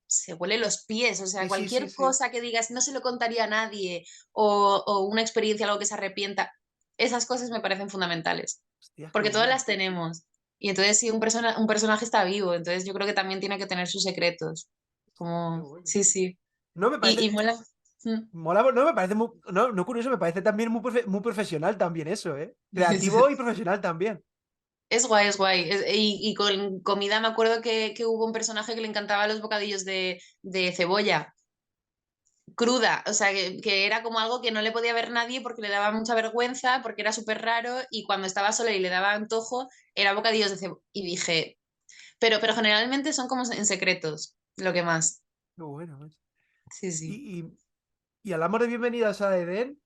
se huele los pies, o sea, Sí, sí, sí, cualquier sí. cosa que digas no se lo contaría a nadie o una experiencia, algo que se arrepienta, esas cosas me parecen fundamentales, Hostias, qué porque todas bueno. las tenemos. Y entonces si un personaje está vivo, entonces yo creo que también tiene que tener sus secretos. Qué Como, bueno. sí, sí. No me parece, Y mola. Mm. mola, no me parece muy, no, no curioso, me parece también muy profesional también eso, ¿eh? Creativo y profesional también. Es guay, es guay. Y con comida me acuerdo que hubo un personaje que le encantaba los bocadillos de cebolla cruda, o sea, que era como algo que no le podía ver nadie porque le daba mucha vergüenza, porque era súper raro y cuando estaba sola y le daba antojo, era bocadillos de cebolla. Y dije, pero generalmente son como en secretos, lo que más. Qué bueno, macho. Sí, sí. Y, y, y hablamos de bienvenidas a Edén.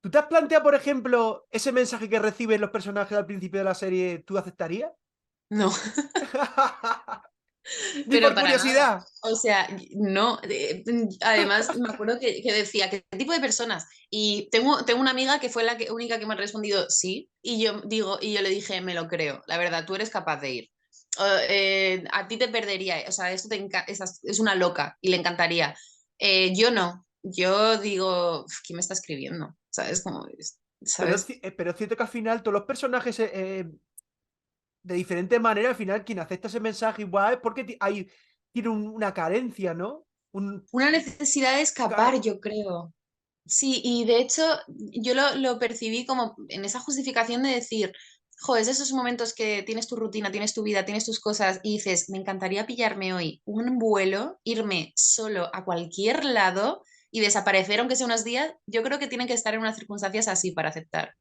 ¿Tú te has planteado, por ejemplo, ese mensaje que reciben los personajes al principio de la serie, ¿tú aceptarías? No, Ni pero por para nada. curiosidad. O sea, no. Además, me acuerdo que decía, ¿qué tipo de personas? Y tengo una amiga que fue la única que me ha respondido sí. Y yo le dije, me lo creo. La verdad, tú eres capaz de ir. A ti te perdería. O sea, es una loca y le encantaría. Yo no. Yo digo, ¿quién me está escribiendo? ¿Sabes? Como, ¿sabes? Pero es cierto que al final todos los personajes, de diferente manera, al final quien acepta ese mensaje igual es porque tiene una carencia, ¿no? Un, Una necesidad de escapar, claro. yo creo. Sí, y de hecho yo lo percibí como en esa justificación de decir, joder, es esos momentos que tienes tu rutina, tienes tu vida, tienes tus cosas y dices, me encantaría pillarme hoy un vuelo, irme solo a cualquier lado y desaparecer aunque sea unos días, yo creo que tienen que estar en unas circunstancias así para aceptar,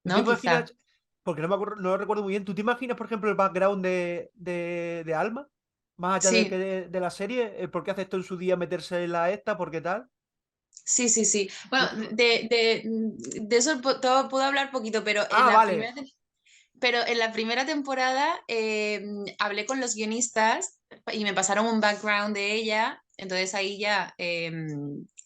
¿Tú te ¿no? Quizá. imaginas, porque no lo recuerdo muy bien, ¿tú te imaginas, por ejemplo, el background de Alma? Más allá Sí, de la serie, ¿por qué aceptó en su día meterse en la esta? ¿Por qué tal? sí, sí, sí. Bueno, ¿Tú te- de eso puedo hablar poquito, pero en Ah, la vale. primera. pero en la primera temporada hablé con los guionistas y me pasaron un background de ella, entonces ahí ya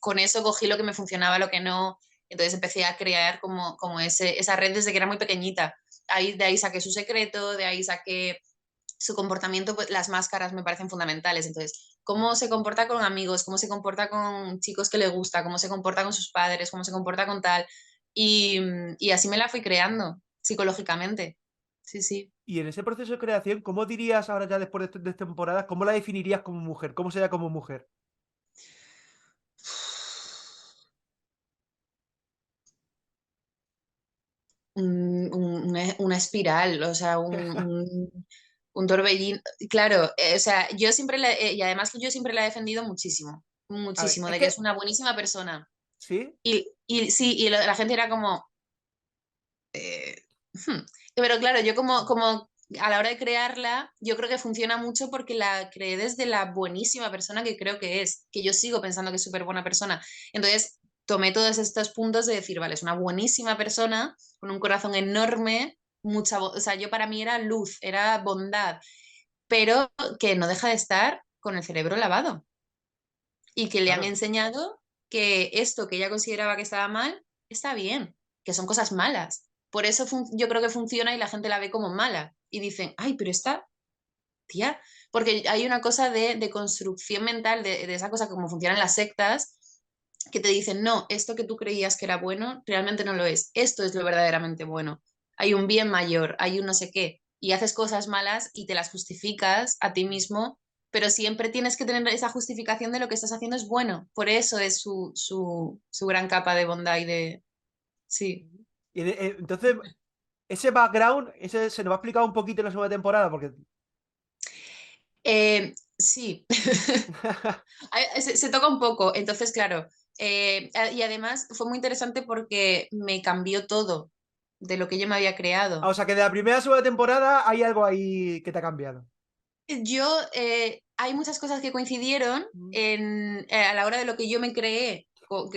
con eso cogí lo que me funcionaba, lo que no, entonces empecé a crear como esa red desde que era muy pequeñita. Ahí, de ahí saqué su secreto, de ahí saqué su comportamiento, pues las máscaras me parecen fundamentales, entonces cómo se comporta con amigos, cómo se comporta con chicos que le gusta, cómo se comporta con sus padres, cómo se comporta con tal, y así me la fui creando psicológicamente. Sí, sí. Y en ese proceso de creación, ¿cómo dirías ahora ya después de esta temporada, cómo la definirías como mujer? ¿Cómo sería como mujer? Una espiral, o sea, un torbellino. Claro, o sea, yo siempre y además que yo siempre la he defendido muchísimo, A ver, muchísimo, es de que es que, una buenísima persona. ¿sí? Y sí, y la gente era como, eh, hmm. Pero claro, yo como a la hora de crearla, yo creo que funciona mucho porque la creé desde la buenísima persona que creo que es, que yo sigo pensando que es súper buena persona. Entonces, tomé todos estos puntos de decir, vale, es una buenísima persona, con un corazón enorme, o sea, yo para mí era luz, era bondad, pero que no deja de estar con el cerebro lavado y que le han Claro. enseñado que esto que ella consideraba que estaba mal, está bien, que son cosas malas. Por eso yo creo que funciona y la gente la ve como mala. Y dicen, ay, pero esta tía, porque hay una cosa de construcción mental de esa cosa como funcionan las sectas, que te dicen, no, esto que tú creías que era bueno, realmente no lo es. Esto es lo verdaderamente bueno. Hay un bien mayor, hay un no sé qué. Y haces cosas malas y te las justificas a ti mismo, pero siempre tienes que tener esa justificación de lo que estás haciendo es bueno. Por eso es su gran capa de bondad y de... Sí. Entonces, ese background, ese se nos va a explicar un poquito en la segunda temporada, porque Sí. Se toca un poco, entonces, claro. Y además fue muy interesante porque me cambió todo de lo que yo me había Ah, creado. o sea, que de la primera a la segunda temporada hay algo ahí que te ha cambiado. Hay muchas cosas que coincidieron Mm, a la hora de lo que yo me creé,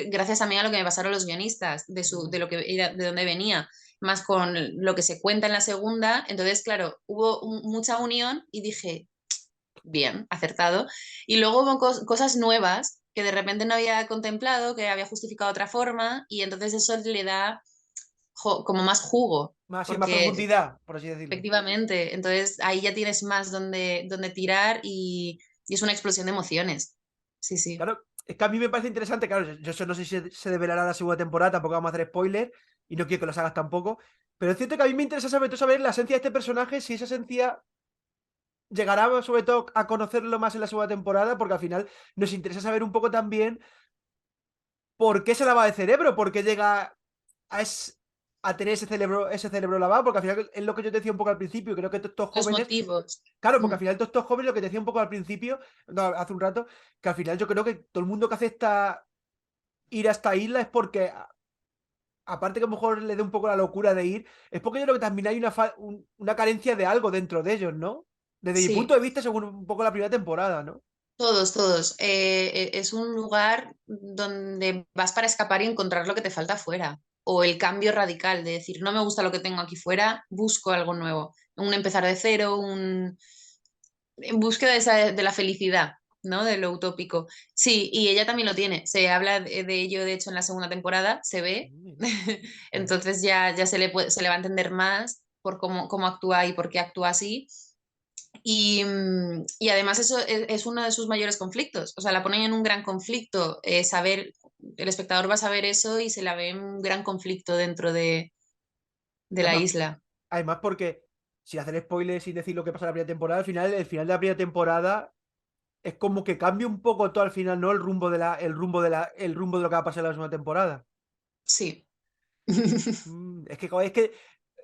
gracias también a lo que me pasaron los guionistas, mm. de lo que de dónde venía, más con lo que se cuenta en la segunda. Entonces, claro, hubo mucha unión y dije, bien, acertado. Y luego hubo cosas nuevas que de repente no había contemplado, que había justificado de otra forma, y entonces eso le da como más jugo, Más, sí, más porque profundidad, por así decirlo. efectivamente, entonces ahí ya tienes más donde tirar y es una explosión de emociones. Sí, sí. Claro, es que a mí me parece interesante, claro, yo eso no sé si se develará la segunda temporada, tampoco vamos a hacer spoiler, y no quiero que los hagas tampoco, pero es cierto que a mí me interesa sobre todo saber la esencia de este personaje, si esa esencia llegará sobre todo a conocerlo más en la segunda temporada, porque al final nos interesa saber un poco también por qué se lava el cerebro, por qué llega a, a tener ese cerebro lavado, porque al final es lo que yo te decía un poco al principio, creo que todos estos Los jóvenes, motivos. claro, porque Mm. al final todos estos jóvenes, lo que te decía un poco al principio, no, hace un rato, que al final yo creo que todo el mundo que acepta ir a esta isla es porque, aparte que a lo mejor le dé un poco la locura de ir, es porque yo creo que también hay una carencia de algo dentro de ellos, ¿no? Desde mi punto Sí, de vista, según un poco la primera temporada, ¿no? todos, todos. Es un lugar donde vas para escapar y encontrar lo que te falta fuera. O el cambio radical de decir, no me gusta lo que tengo aquí fuera, busco algo nuevo. Un empezar de cero, en búsqueda de la felicidad, ¿no? De lo utópico. Sí, y ella también lo tiene. Se habla de ello, de hecho, en la segunda temporada, se ve. Mira, joder. Entonces ya se le va a entender más por cómo actúa y por qué actúa así. Y además eso es uno de sus mayores conflictos. O sea, la ponen en un gran conflicto. El espectador va a saber eso y se la ve en un gran conflicto dentro de la Además, isla. además porque, sin hacer spoilers, sin decir lo que pasa en la primera temporada, al final, el final de la primera temporada es como que cambia un poco todo al final, ¿no? El rumbo de lo que va a pasar en la segunda temporada. Sí. Es que, joder, es que,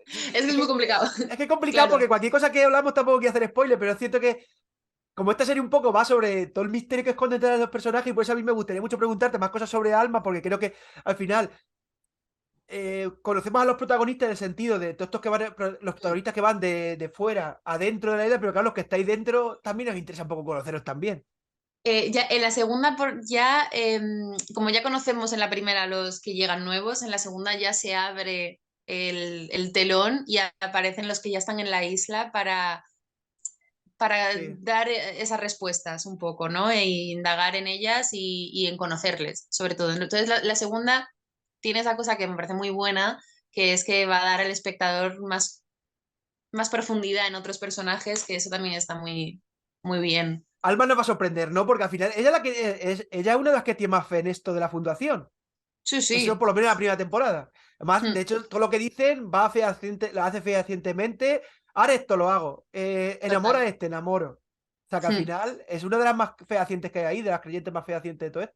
Es que es es muy que, complicado. es que es complicado Claro. porque cualquier cosa que hablamos tampoco quiero hacer spoiler, pero es cierto que como esta serie un poco va sobre todo el misterio que esconde detrás de los personajes, y por eso a mí me gustaría mucho preguntarte más cosas sobre Alma, porque creo que al final conocemos a los protagonistas en el sentido de todos estos que van, los protagonistas que van de fuera a dentro de la isla, pero claro, los que estáis dentro también nos interesa un poco conoceros también. Ya en la segunda, como ya conocemos en la primera los que llegan nuevos, en la segunda ya se abre el telón y aparecen los que ya están en la isla para Sí. dar esas respuestas un poco, ¿no? E indagar en ellas y en conocerles, sobre todo. Entonces, la segunda tiene esa cosa que me parece muy buena, que es que va a dar al espectador más profundidad en otros personajes, que eso también está muy, muy bien. Alma nos va a sorprender, ¿no? Porque al final ella ella es una de las que tiene más fe en esto de la fundación. Sí, Eso sí. por lo menos en la primera temporada. Además, Mm, de hecho, todo lo que dicen va fehaciente, la hace fehacientemente. Ahora esto lo hago. Enamora total. a este, enamoro. O sea que al Mm. final es una de las más fehacientes que hay ahí, de las creyentes más fehacientes de todo esto.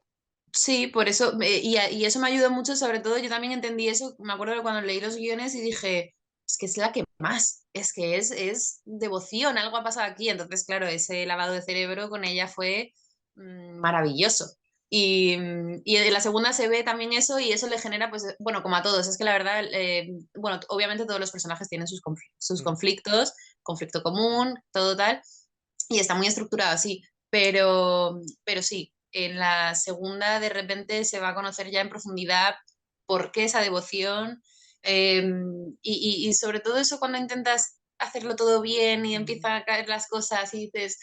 Sí, por eso, y eso me ayudó mucho, sobre todo yo también entendí eso, me acuerdo de cuando leí los guiones y dije, es que es la que más, es que es devoción, algo ha pasado aquí, entonces claro, ese lavado de cerebro con ella fue maravilloso. Y en la segunda se ve también eso y eso le genera, pues, bueno, como a todos, es que la verdad, bueno, obviamente todos los personajes tienen sus Sí. conflictos, conflicto común, todo tal, y está muy estructurado así, pero sí, en la segunda de repente se va a conocer ya en profundidad por qué esa devoción y sobre todo eso cuando intentas hacerlo todo bien y empiezan a caer las cosas y dices,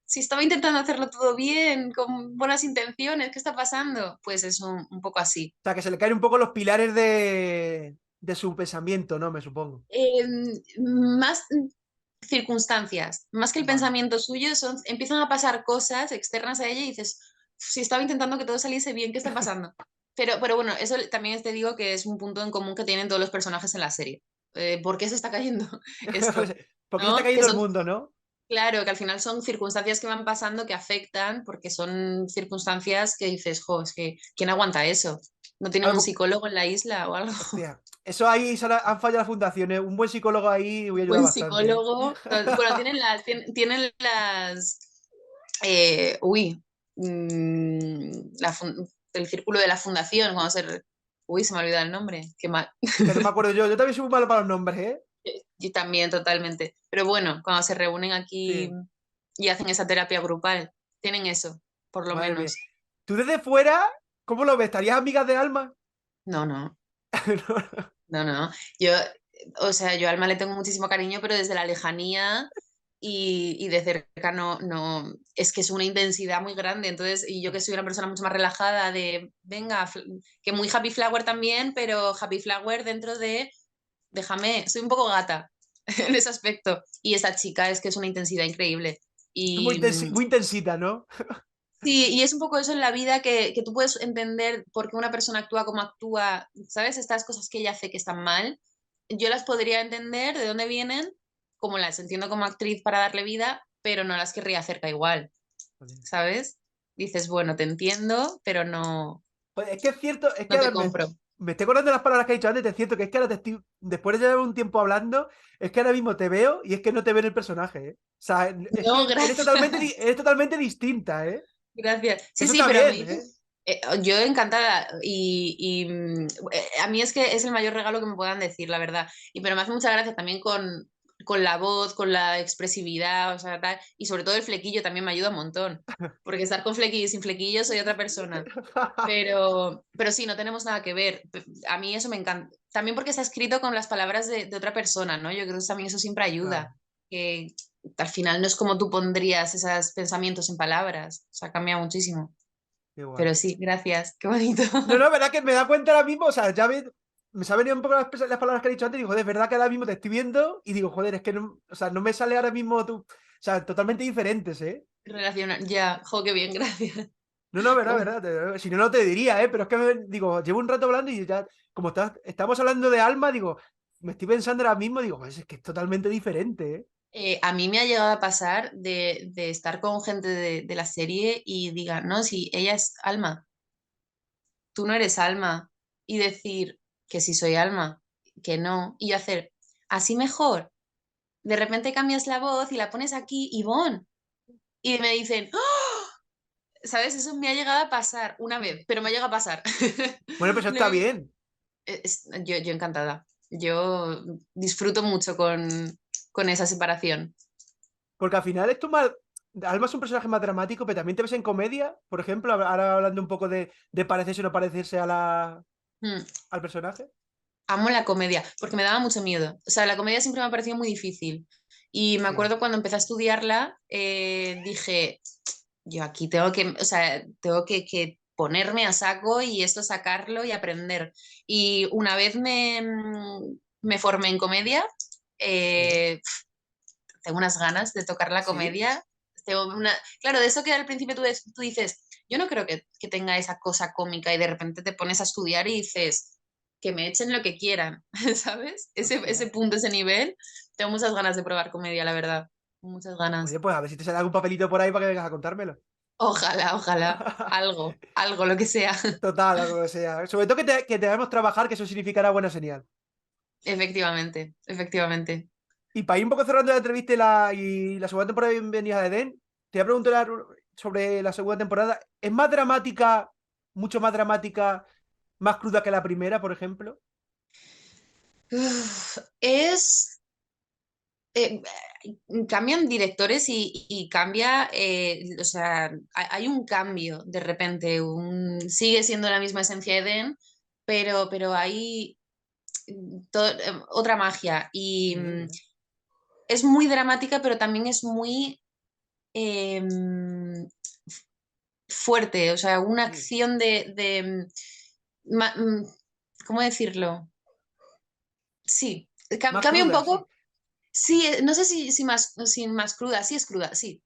si estaba intentando hacerlo todo bien, con buenas intenciones, ¿qué está pasando? Pues es un poco así. O sea que se le caen un poco los pilares de su pensamiento, ¿no? Me supongo. Más circunstancias, más que el Vale. pensamiento suyo, empiezan a pasar cosas externas a ella y dices, si estaba intentando que todo saliese bien, ¿qué está pasando? Pero bueno, eso también te digo que es un punto en común que tienen todos los personajes en la serie. ¿Por qué se está cayendo esto? Porque se está ¿No? Que cayendo el son, mundo, ¿no? claro, que al final son circunstancias que van pasando que afectan, porque son circunstancias que dices, jo, es que ¿quién aguanta eso? ¿No tienen un Algo, psicólogo en la isla o algo? hostia. Eso ahí han fallado las fundaciones. Un buen psicólogo ahí hubiera ayudado Buen bastante, ¿eh? psicólogo. Bueno, tienen las uy, el círculo de la fundación, cuando uy, se me ha olvidado el nombre, qué mal. Que no me acuerdo yo. Yo también soy muy malo para los nombres, ¿eh? Y también totalmente. Pero bueno, cuando se reúnen aquí Sí. y hacen esa terapia grupal, tienen eso, por lo Madre mía. menos. Tú desde fuera, ¿cómo lo ves? ¿Estarías amigas de Alma? No, no, no, no. Yo, o sea, yo a Alma le tengo muchísimo cariño, pero desde la lejanía y de cerca no, no, es que es una intensidad muy grande. Entonces, y yo que soy una persona mucho más relajada, de, venga, que muy happy flower también, pero happy flower dentro de, déjame, soy un poco gata en ese aspecto. Y esa chica es que es una intensidad increíble. Muy, Y muy intensita, ¿no? sí, y es un poco eso en la vida que tú puedes entender por qué una persona actúa como actúa, ¿sabes? Estas cosas que ella hace que están mal, yo las podría entender de dónde vienen, como las entiendo como actriz para darle vida, pero no las querría hacer igual, ¿sabes? Dices, bueno, te entiendo, pero no, Pues es que es cierto, es que no te ahora compro. me estoy acordando de las palabras que he dicho antes, es cierto que es que ahora después de llevar un tiempo hablando, es que ahora mismo te veo y es que no te veo en el personaje, ¿eh? O sea, es No, que gracias, eres totalmente distinta, ¿eh? gracias. Sí, Eso sí, está pero a bien, mí, ¿eh? yo encantada a mí es que es el mayor regalo que me puedan decir, la verdad. Y pero me hace mucha gracia también con la voz, con la expresividad, o sea, tal, y sobre todo el flequillo también me ayuda un montón, porque estar con flequillo y sin flequillo soy otra persona. Pero sí, no tenemos nada que ver. A mí eso me encanta. También porque está escrito con las palabras de otra persona, ¿no? Yo creo que también eso siempre Claro, ayuda. Que al final no es como tú pondrías esos pensamientos en palabras. O sea, cambia muchísimo. qué guay. Pero sí, gracias. Qué bonito. No, no, verdad que me da cuenta ahora mismo, o sea, me se han venido un poco las palabras que he dicho antes y digo, joder, es verdad que ahora mismo te estoy viendo y digo, joder, es que no, o sea, no me sale ahora mismo tú, o sea, totalmente diferentes, ¿eh? Relacionar. Ya, jo, qué bien, gracias. No, no, verdad, Uf, verdad. Si no, no te diría, ¿eh? Pero es que digo, llevo un rato hablando y ya, como estamos hablando de Alma, digo, me estoy pensando ahora mismo, digo, pues es que es totalmente diferente, ¿eh? a mí me ha llegado a pasar de estar con gente de la serie y diga, no, si ella es Alma, tú no eres Alma. Y decir que sí soy Alma, que no. Y yo hacer, así mejor. De repente cambias la voz y la pones aquí, Ivonne. Y me dicen, ¡oh! ¿Sabes? Eso me ha llegado a pasar una vez, pero me llega a pasar. Bueno, pues eso está bien. Yo encantada. Yo disfruto mucho con esa separación. Porque al final esto más. Alma es un personaje más dramático, pero también te ves en comedia, por ejemplo, ahora hablando un poco de parecerse o no parecerse a Mm. al personaje. amo la comedia, porque me daba mucho miedo. O sea, la comedia siempre me ha parecido muy difícil. Y me Sí. acuerdo cuando empecé a estudiarla, dije, yo aquí tengo que, o sea, tengo que ponerme a saco y esto sacarlo y aprender. Y una vez me formé en comedia, Mira. tengo unas ganas de tocar la Sí. comedia. Claro, de eso que al principio tú dices, yo no creo que tenga esa cosa cómica y de repente te pones a estudiar y dices, que me echen lo que quieran, ¿sabes? Ese Hostia. punto, ese nivel, tengo muchas ganas de probar comedia, la verdad. Muchas Oye, ganas. pues a ver si te sale algún papelito por ahí para que vengas a contármelo. Ojalá, ojalá. Algo, lo que sea. Total, algo que sea. Sobre todo que te hagamos trabajar, que eso significará buena señal. Efectivamente, efectivamente. Y para ir un poco cerrando la entrevista y la segunda temporada de Bienvenidos a Edén, te voy a preguntar sobre la segunda temporada. ¿Es más dramática, mucho más dramática, más cruda que la primera, por ejemplo? Uf, eh, cambian directores y cambia, o sea, hay un cambio de repente, sigue siendo la misma esencia de Eden, pero hay otra magia y Mira. es muy dramática, pero también es muy eh, fuerte, o sea, una Sí. acción ¿cómo decirlo? Sí, Más cambia un cruda, sí. poco. Sí, no sé si más cruda, sí es cruda, sí.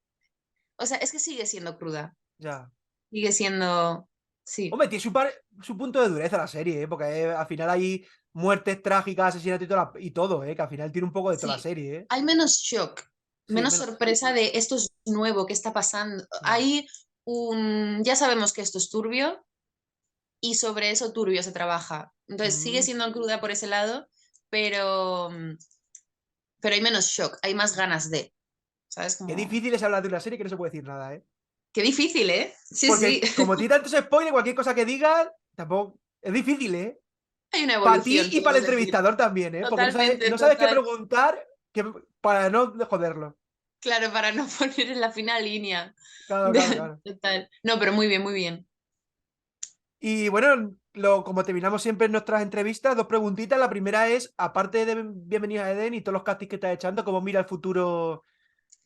O sea, es que sigue siendo cruda. Ya. Sigue siendo. Sí. Hombre, tiene su punto de dureza la serie, ¿eh? Porque al final hay muertes trágicas, asesinatos y todo, ¿eh? Que al final tiene un poco de toda la Sí. serie, ¿eh? Hay menos shock, Sí, menos menos. sorpresa de esto es nuevo, ¿qué está pasando? Mm. Hay un. Ya sabemos que esto es turbio y sobre eso turbio se trabaja. Entonces sigue Mm. siendo cruda por ese lado, pero, pero hay menos shock, hay más ganas de. ¿Sabes? Qué Como. difícil es hablar de una serie que no se puede decir nada, ¿eh? Qué difícil, ¿eh? Sí, sí. Porque como tiene tantos spoilers, cualquier cosa que digas, tampoco. Es difícil, ¿eh? Hay una Para ti evolución, y para podemos el decir. entrevistador también, ¿eh? Porque no sabes, Totalmente, no sabes qué total. preguntar para no joderlo. Claro, para no poner en la fina línea. Claro, claro, claro. Total. No, pero muy bien, muy bien. Y bueno, como terminamos siempre en nuestras entrevistas, dos preguntitas. La primera es, aparte de Bienvenidos a Eden y todos los castings que estás echando, ¿cómo mira el futuro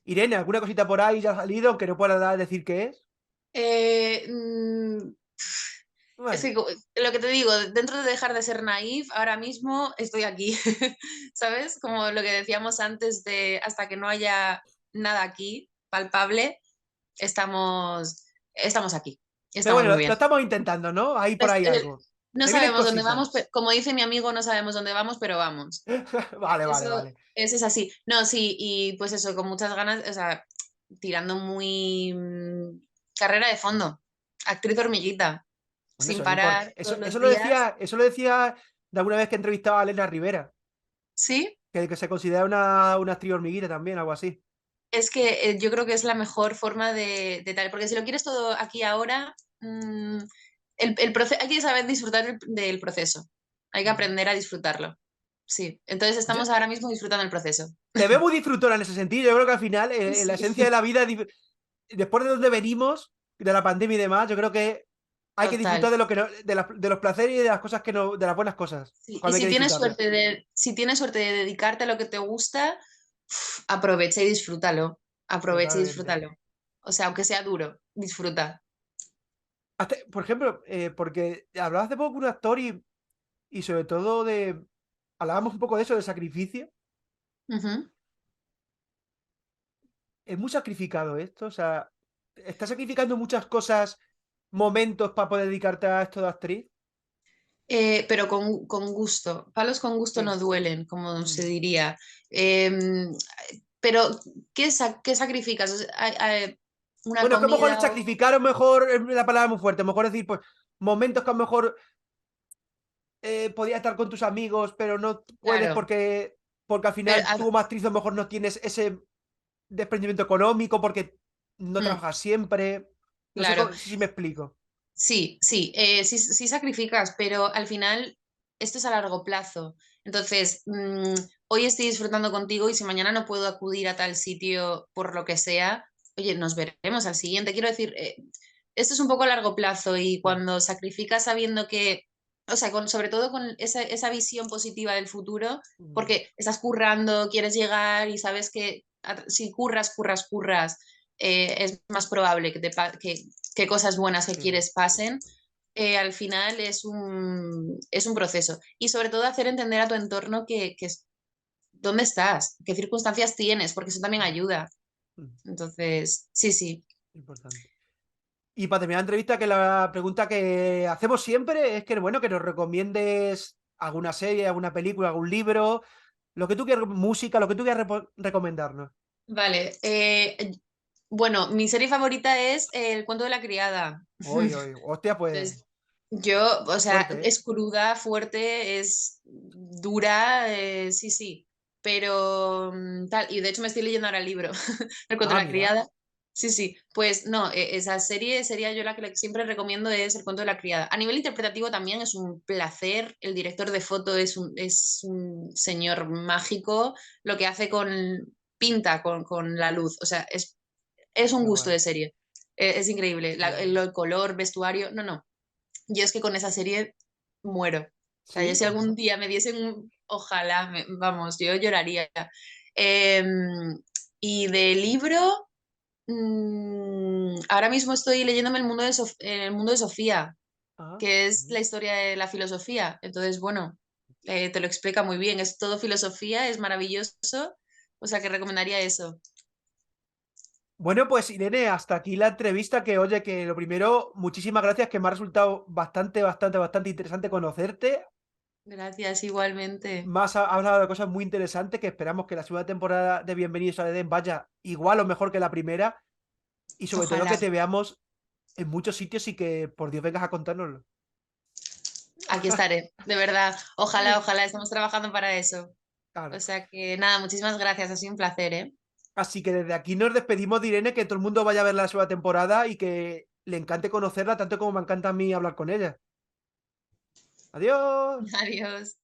Irene? ¿Alguna cosita por ahí ya ha salido, aunque no pueda decir qué es? Eh, mm, es Bueno, que lo que te digo, dentro de dejar de ser naif, ahora mismo estoy aquí, ¿sabes? Como lo que decíamos antes de hasta que no haya nada aquí palpable, estamos aquí. pero Estamos bueno, muy lo bien. estamos intentando, ¿no? Hay por Es- ahí eh, algo. no Se vienen sabemos dónde cositas. vamos, como dice mi amigo, no sabemos dónde vamos, pero vamos. Vale, vale, Eso, vale. eso es así. No, sí, y pues eso, con muchas ganas, o sea, tirando muy carrera de fondo, actriz hormiguita, Bueno, sin eso es importante. parar todos los días. Eso lo decía de alguna vez que entrevistaba a Elena Rivera, Sí, que se considera una actriz hormiguita también, algo así. es que yo creo que es la mejor forma de tal, porque si lo quieres todo aquí ahora, hay que saber disfrutar del proceso, hay que Mm. aprender a disfrutarlo. Sí, entonces Yo estamos ahora mismo disfrutando el proceso. te veo muy disfrutona en ese sentido. Yo creo que al final, en la Sí, esencia de la vida, después de donde venimos, de la pandemia y demás, yo creo que hay que total. disfrutar de lo que no- de los placeres y de las cosas que no, de las buenas cosas. Sí, y Cuando hay que disfrutarlas. si tienes suerte de dedicarte a lo que te gusta, aprovecha y disfrútalo. Aprovecha y Totalmente. disfrútalo. O sea, aunque sea duro, disfruta. Por ejemplo, porque hablabas hace poco con un actor y sobre todo hablábamos un poco de eso, del sacrificio. Ujú. Es muy sacrificado esto, o sea, estás sacrificando muchas cosas, momentos para poder dedicarte a esto de actriz. Pero con gusto. Palos con gusto no Sí. duelen, como Mm. se diría. Em, pero, ¿qué sacrificas? O sea, una Bueno, es que a lo mejor comida o... sacrificar, a lo mejor es la palabra muy fuerte, a lo mejor decir, pues, momentos que a lo mejor podías estar con tus amigos, pero no puedes Claro, porque al pero, final tú como actriz a lo mejor no tienes ese desprendimiento económico porque no trabajas siempre. No sé claro. si me explico. Sí, sí, sí, sí sacrificas, pero al final esto es a largo plazo. Entonces, hoy estoy disfrutando contigo y si mañana no puedo acudir a tal sitio por lo que sea, oye, nos veremos al siguiente. Quiero decir, esto es un poco a largo plazo y Mm. cuando sacrificas sabiendo que o sea, sobre todo con esa visión positiva del futuro, Mm, porque estás currando, quieres llegar y sabes que si curras, es más probable que cosas buenas que sí. quieres pasen. Al final es un proceso. Y sobre todo hacer entender a tu entorno dónde estás, qué circunstancias tienes, porque eso también Mm, ayuda. mm, Entonces, sí, sí. importante. Y para terminar la entrevista, que la pregunta que hacemos siempre es que, bueno, que nos recomiendes alguna serie, alguna película, algún libro, lo que tú quieras, música, lo que tú quieras recomendarnos. Vale. Bueno, mi serie favorita es El cuento de la criada. Hoy, hoy, hostia, pues, Entonces, yo, o sea, fuerte, ¿eh? es cruda, fuerte, es dura, sí, sí, pero tal, y de hecho me estoy leyendo ahora el libro, El cuento Ah, de la mira. criada. Sí, sí, pues no, esa serie sería yo la que siempre recomiendo es El cuento de la criada. A nivel interpretativo también es un placer, el director de foto es un señor mágico, lo que hace pinta con la luz, o sea, es un Qué gusto guay. de serie. Es increíble. Sí, El color, vestuario, no, no. Yo es que con esa serie muero. O sea, yo sí, si algún día me diesen ojalá, vamos, yo lloraría. Em, y de libro, ahora mismo estoy leyéndome el mundo de Sofía, ah, que es la historia de la filosofía. Entonces, bueno, te lo explica muy bien. Es todo filosofía, es maravilloso. O sea, que recomendaría eso. bueno, pues Irene, hasta aquí la entrevista. Que oye, que lo primero, muchísimas gracias, que me ha resultado bastante interesante conocerte. Gracias, igualmente. Más ha hablado de cosas muy interesantes, que esperamos que la segunda temporada de Bienvenidos al Edén vaya igual o mejor que la primera, y sobre todo Ojalá. que te veamos en muchos sitios y que por Dios vengas a contárnoslo. Aquí estaré, de verdad. Ojalá, ojalá, estamos trabajando para eso. O Claro. sea que nada, muchísimas gracias, ha sido un placer, ¿eh? Así que desde aquí nos despedimos de Irene, que todo el mundo vaya a ver la segunda temporada y que le encante conocerla tanto como me encanta a mí hablar con ella. Adiós. Adiós.